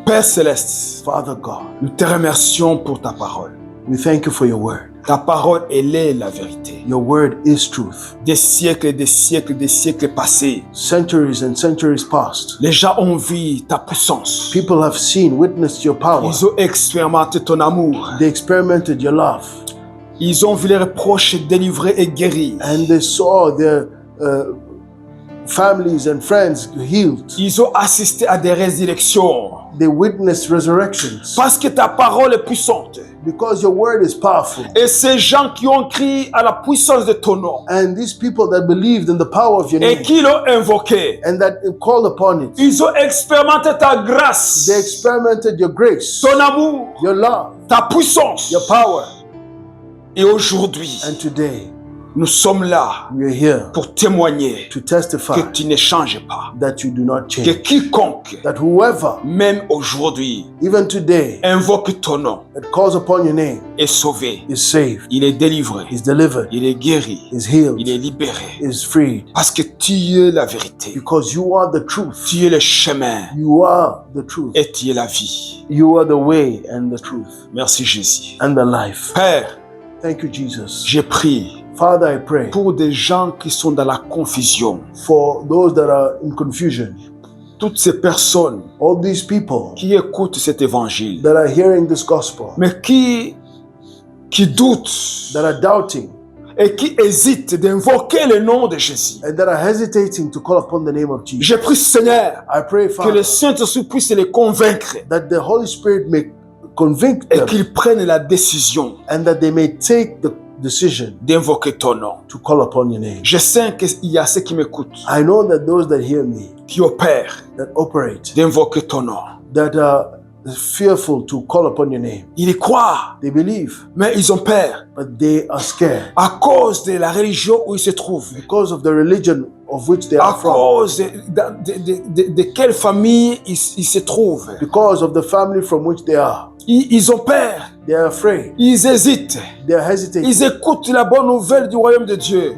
Speaker 1: Père céleste,
Speaker 2: Father God,
Speaker 1: nous te remercions pour ta parole.
Speaker 2: we thank you for your word.
Speaker 1: Ta parole, elle est la vérité.
Speaker 2: Your word is truth.
Speaker 1: Des siècles, des siècles, des siècles passés,
Speaker 2: Centuries and centuries past,
Speaker 1: les gens ont vu ta puissance.
Speaker 2: people have seen, witnessed your power.
Speaker 1: Ils ont expérimenté ton amour.
Speaker 2: They experimented your love.
Speaker 1: Ils ont vu les reproches délivrés et guéris.
Speaker 2: And they saw their families and friends healed.
Speaker 1: Ils ont assisté à des résurrections.
Speaker 2: They witnessed resurrections.
Speaker 1: Parce que ta parole est puissante.
Speaker 2: Because your word is powerful.
Speaker 1: Et ces gens qui ont crié à la puissance de ton nom
Speaker 2: And these people that believed in the power of your
Speaker 1: et
Speaker 2: name
Speaker 1: qui l'ont invoqué,
Speaker 2: and that called upon it,
Speaker 1: ils ont expérimenté ta grâce,
Speaker 2: they experimented your grace,
Speaker 1: ton amour,
Speaker 2: your love,
Speaker 1: ta puissance.
Speaker 2: your power.
Speaker 1: Et aujourd'hui,
Speaker 2: And today,
Speaker 1: nous sommes là
Speaker 2: we are here
Speaker 1: pour témoigner
Speaker 2: to testify
Speaker 1: que tu ne changes pas.
Speaker 2: that you do not
Speaker 1: Que
Speaker 2: change.
Speaker 1: quiconque,
Speaker 2: That whoever,
Speaker 1: même aujourd'hui,
Speaker 2: even today,
Speaker 1: invoque ton nom
Speaker 2: that calls upon your name
Speaker 1: est sauvé.
Speaker 2: is saved,
Speaker 1: Il est délivré.
Speaker 2: is delivered,
Speaker 1: Il est guéri.
Speaker 2: is healed,
Speaker 1: Il est libéré.
Speaker 2: is freed.
Speaker 1: Parce que tu es la vérité.
Speaker 2: Because you are the truth.
Speaker 1: Tu es le chemin
Speaker 2: You are the truth.
Speaker 1: et tu es la vie.
Speaker 2: You are the way and the truth
Speaker 1: Merci Jésus.
Speaker 2: and the life.
Speaker 1: Père,
Speaker 2: Thank you, Jesus.
Speaker 1: j'ai prié
Speaker 2: Father, I pray
Speaker 1: pour des gens qui sont dans la confusion.
Speaker 2: for those that are in confusion,
Speaker 1: Toutes ces personnes
Speaker 2: all these people
Speaker 1: qui écoutent cet évangile,
Speaker 2: that are hearing this gospel,
Speaker 1: mais qui doutent
Speaker 2: that are doubting,
Speaker 1: et qui hésitent d'invoquer le nom de Jésus.
Speaker 2: and that are hesitating to call upon the name of Jesus.
Speaker 1: Je prie Seigneur
Speaker 2: I pray,
Speaker 1: que
Speaker 2: Father,
Speaker 1: le Saint-Esprit puisse les convaincre
Speaker 2: that the Holy Spirit may convict
Speaker 1: et
Speaker 2: them
Speaker 1: qu'ils prennent la décision
Speaker 2: and that they may take the decision
Speaker 1: d'invoquer ton nom.
Speaker 2: to call upon your name.
Speaker 1: Je sais qu'il y a ceux qui m'écoutent,
Speaker 2: I know that those that hear me,
Speaker 1: qui opèrent
Speaker 2: that operate,
Speaker 1: d'invoquer ton nom.
Speaker 2: that are fearful to call upon your name,
Speaker 1: Ils y croient,
Speaker 2: they believe,
Speaker 1: mais ils ont peur
Speaker 2: but they are scared
Speaker 1: à cause de la religion où ils se trouvent,
Speaker 2: because of the religion of which they
Speaker 1: à
Speaker 2: are from,
Speaker 1: cause de quelle famille ils se trouvent.
Speaker 2: because of the family from which they are.
Speaker 1: Ils ont peur
Speaker 2: They are afraid.
Speaker 1: Ils hésitent.
Speaker 2: They are hesitating.
Speaker 1: Ils écoutent la bonne nouvelle du royaume de Dieu.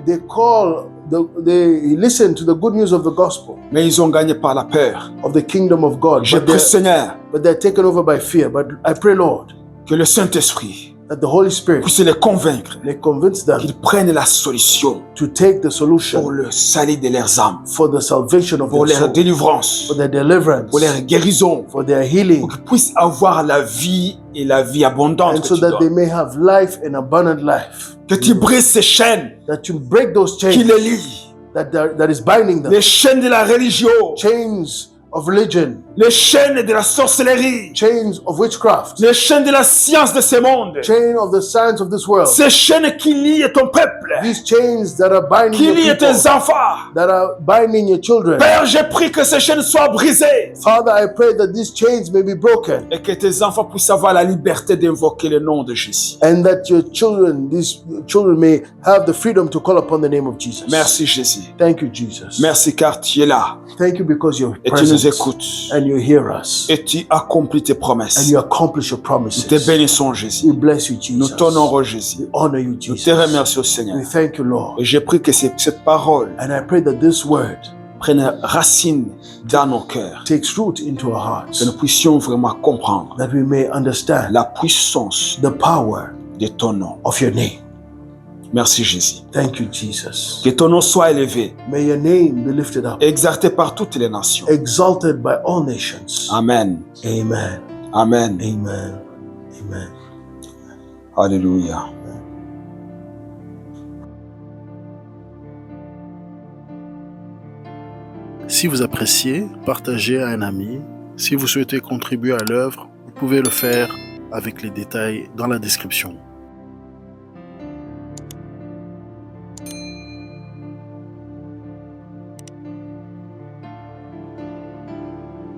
Speaker 2: They listen to the good news of the gospel,
Speaker 1: Mais ils ont gagné par la peur.
Speaker 2: of the kingdom of God.
Speaker 1: Je prie, Seigneur,
Speaker 2: But they're taken over by fear. But I pray, Lord,
Speaker 1: que le Saint-Esprit
Speaker 2: that the Holy Spirit
Speaker 1: puisse les convaincre
Speaker 2: may convince them
Speaker 1: qu'ils prennent la solution
Speaker 2: to take the
Speaker 1: pour
Speaker 2: solution
Speaker 1: le salut de leurs âmes,
Speaker 2: for the salvation of
Speaker 1: pour
Speaker 2: their
Speaker 1: leur
Speaker 2: soul,
Speaker 1: délivrance,
Speaker 2: for their deliverance,
Speaker 1: pour leur guérison,
Speaker 2: for their
Speaker 1: pour
Speaker 2: healing,
Speaker 1: qu'ils puissent avoir la vie et la vie abondante
Speaker 2: and
Speaker 1: que
Speaker 2: so
Speaker 1: tu
Speaker 2: that they
Speaker 1: donnes.
Speaker 2: may have life and abundant life.
Speaker 1: Que tu brises ces chaînes
Speaker 2: That you break those
Speaker 1: qui
Speaker 2: chains
Speaker 1: les lient,
Speaker 2: that is binding them,
Speaker 1: les chaînes de la religion,
Speaker 2: chains of religion,
Speaker 1: les chaînes de la sorcellerie,
Speaker 2: chains of witchcraft,
Speaker 1: les chaînes de la science de ce monde,
Speaker 2: chain of the science of this world,
Speaker 1: ces chaînes qui lient ton peuple,
Speaker 2: these chains that are binding
Speaker 1: qui
Speaker 2: your
Speaker 1: lient
Speaker 2: people,
Speaker 1: tes enfants.
Speaker 2: that are binding your children.
Speaker 1: Père, j'ai pris que ces chaînes soient brisées
Speaker 2: Father, I pray that these chains may be broken
Speaker 1: et que tes enfants puissent avoir la liberté d'invoquer le nom de Jésus.
Speaker 2: and that your children, these children may have the freedom to call upon the name of Jesus.
Speaker 1: Merci Jésus.
Speaker 2: Thank you, Jesus.
Speaker 1: Merci car tu es là
Speaker 2: Thank you because you're
Speaker 1: et tu nous
Speaker 2: present
Speaker 1: écoutes
Speaker 2: and you hear us
Speaker 1: et tu accomplis tes
Speaker 2: and
Speaker 1: promesses.
Speaker 2: you accomplish your
Speaker 1: Nous te
Speaker 2: promises.
Speaker 1: bénissons
Speaker 2: We
Speaker 1: Jésus.
Speaker 2: bless you,
Speaker 1: Nous
Speaker 2: Jesus.
Speaker 1: t'honorons Jésus.
Speaker 2: We honor you,
Speaker 1: Nous te
Speaker 2: Jesus.
Speaker 1: remercions Seigneur.
Speaker 2: We thank you, Lord.
Speaker 1: Et j'ai pris que cette parole
Speaker 2: And I pray that this word
Speaker 1: prenne racine dans nos cœurs.
Speaker 2: takes root into our hearts,
Speaker 1: Que nous puissions vraiment comprendre
Speaker 2: that we may understand
Speaker 1: la puissance
Speaker 2: the power
Speaker 1: de ton nom.
Speaker 2: of your name.
Speaker 1: Merci Jésus.
Speaker 2: Thank you, Jesus.
Speaker 1: Que ton nom soit élevé,
Speaker 2: May your name be lifted up,
Speaker 1: exalté par toutes les nations.
Speaker 2: exalted by all nations.
Speaker 1: Amen.
Speaker 2: Amen.
Speaker 1: Amen.
Speaker 2: Amen. Amen.
Speaker 1: Alléluia.
Speaker 3: Si vous appréciez, partagez à un ami. Si vous souhaitez contribuer à l'œuvre, vous pouvez le faire avec les détails dans la description.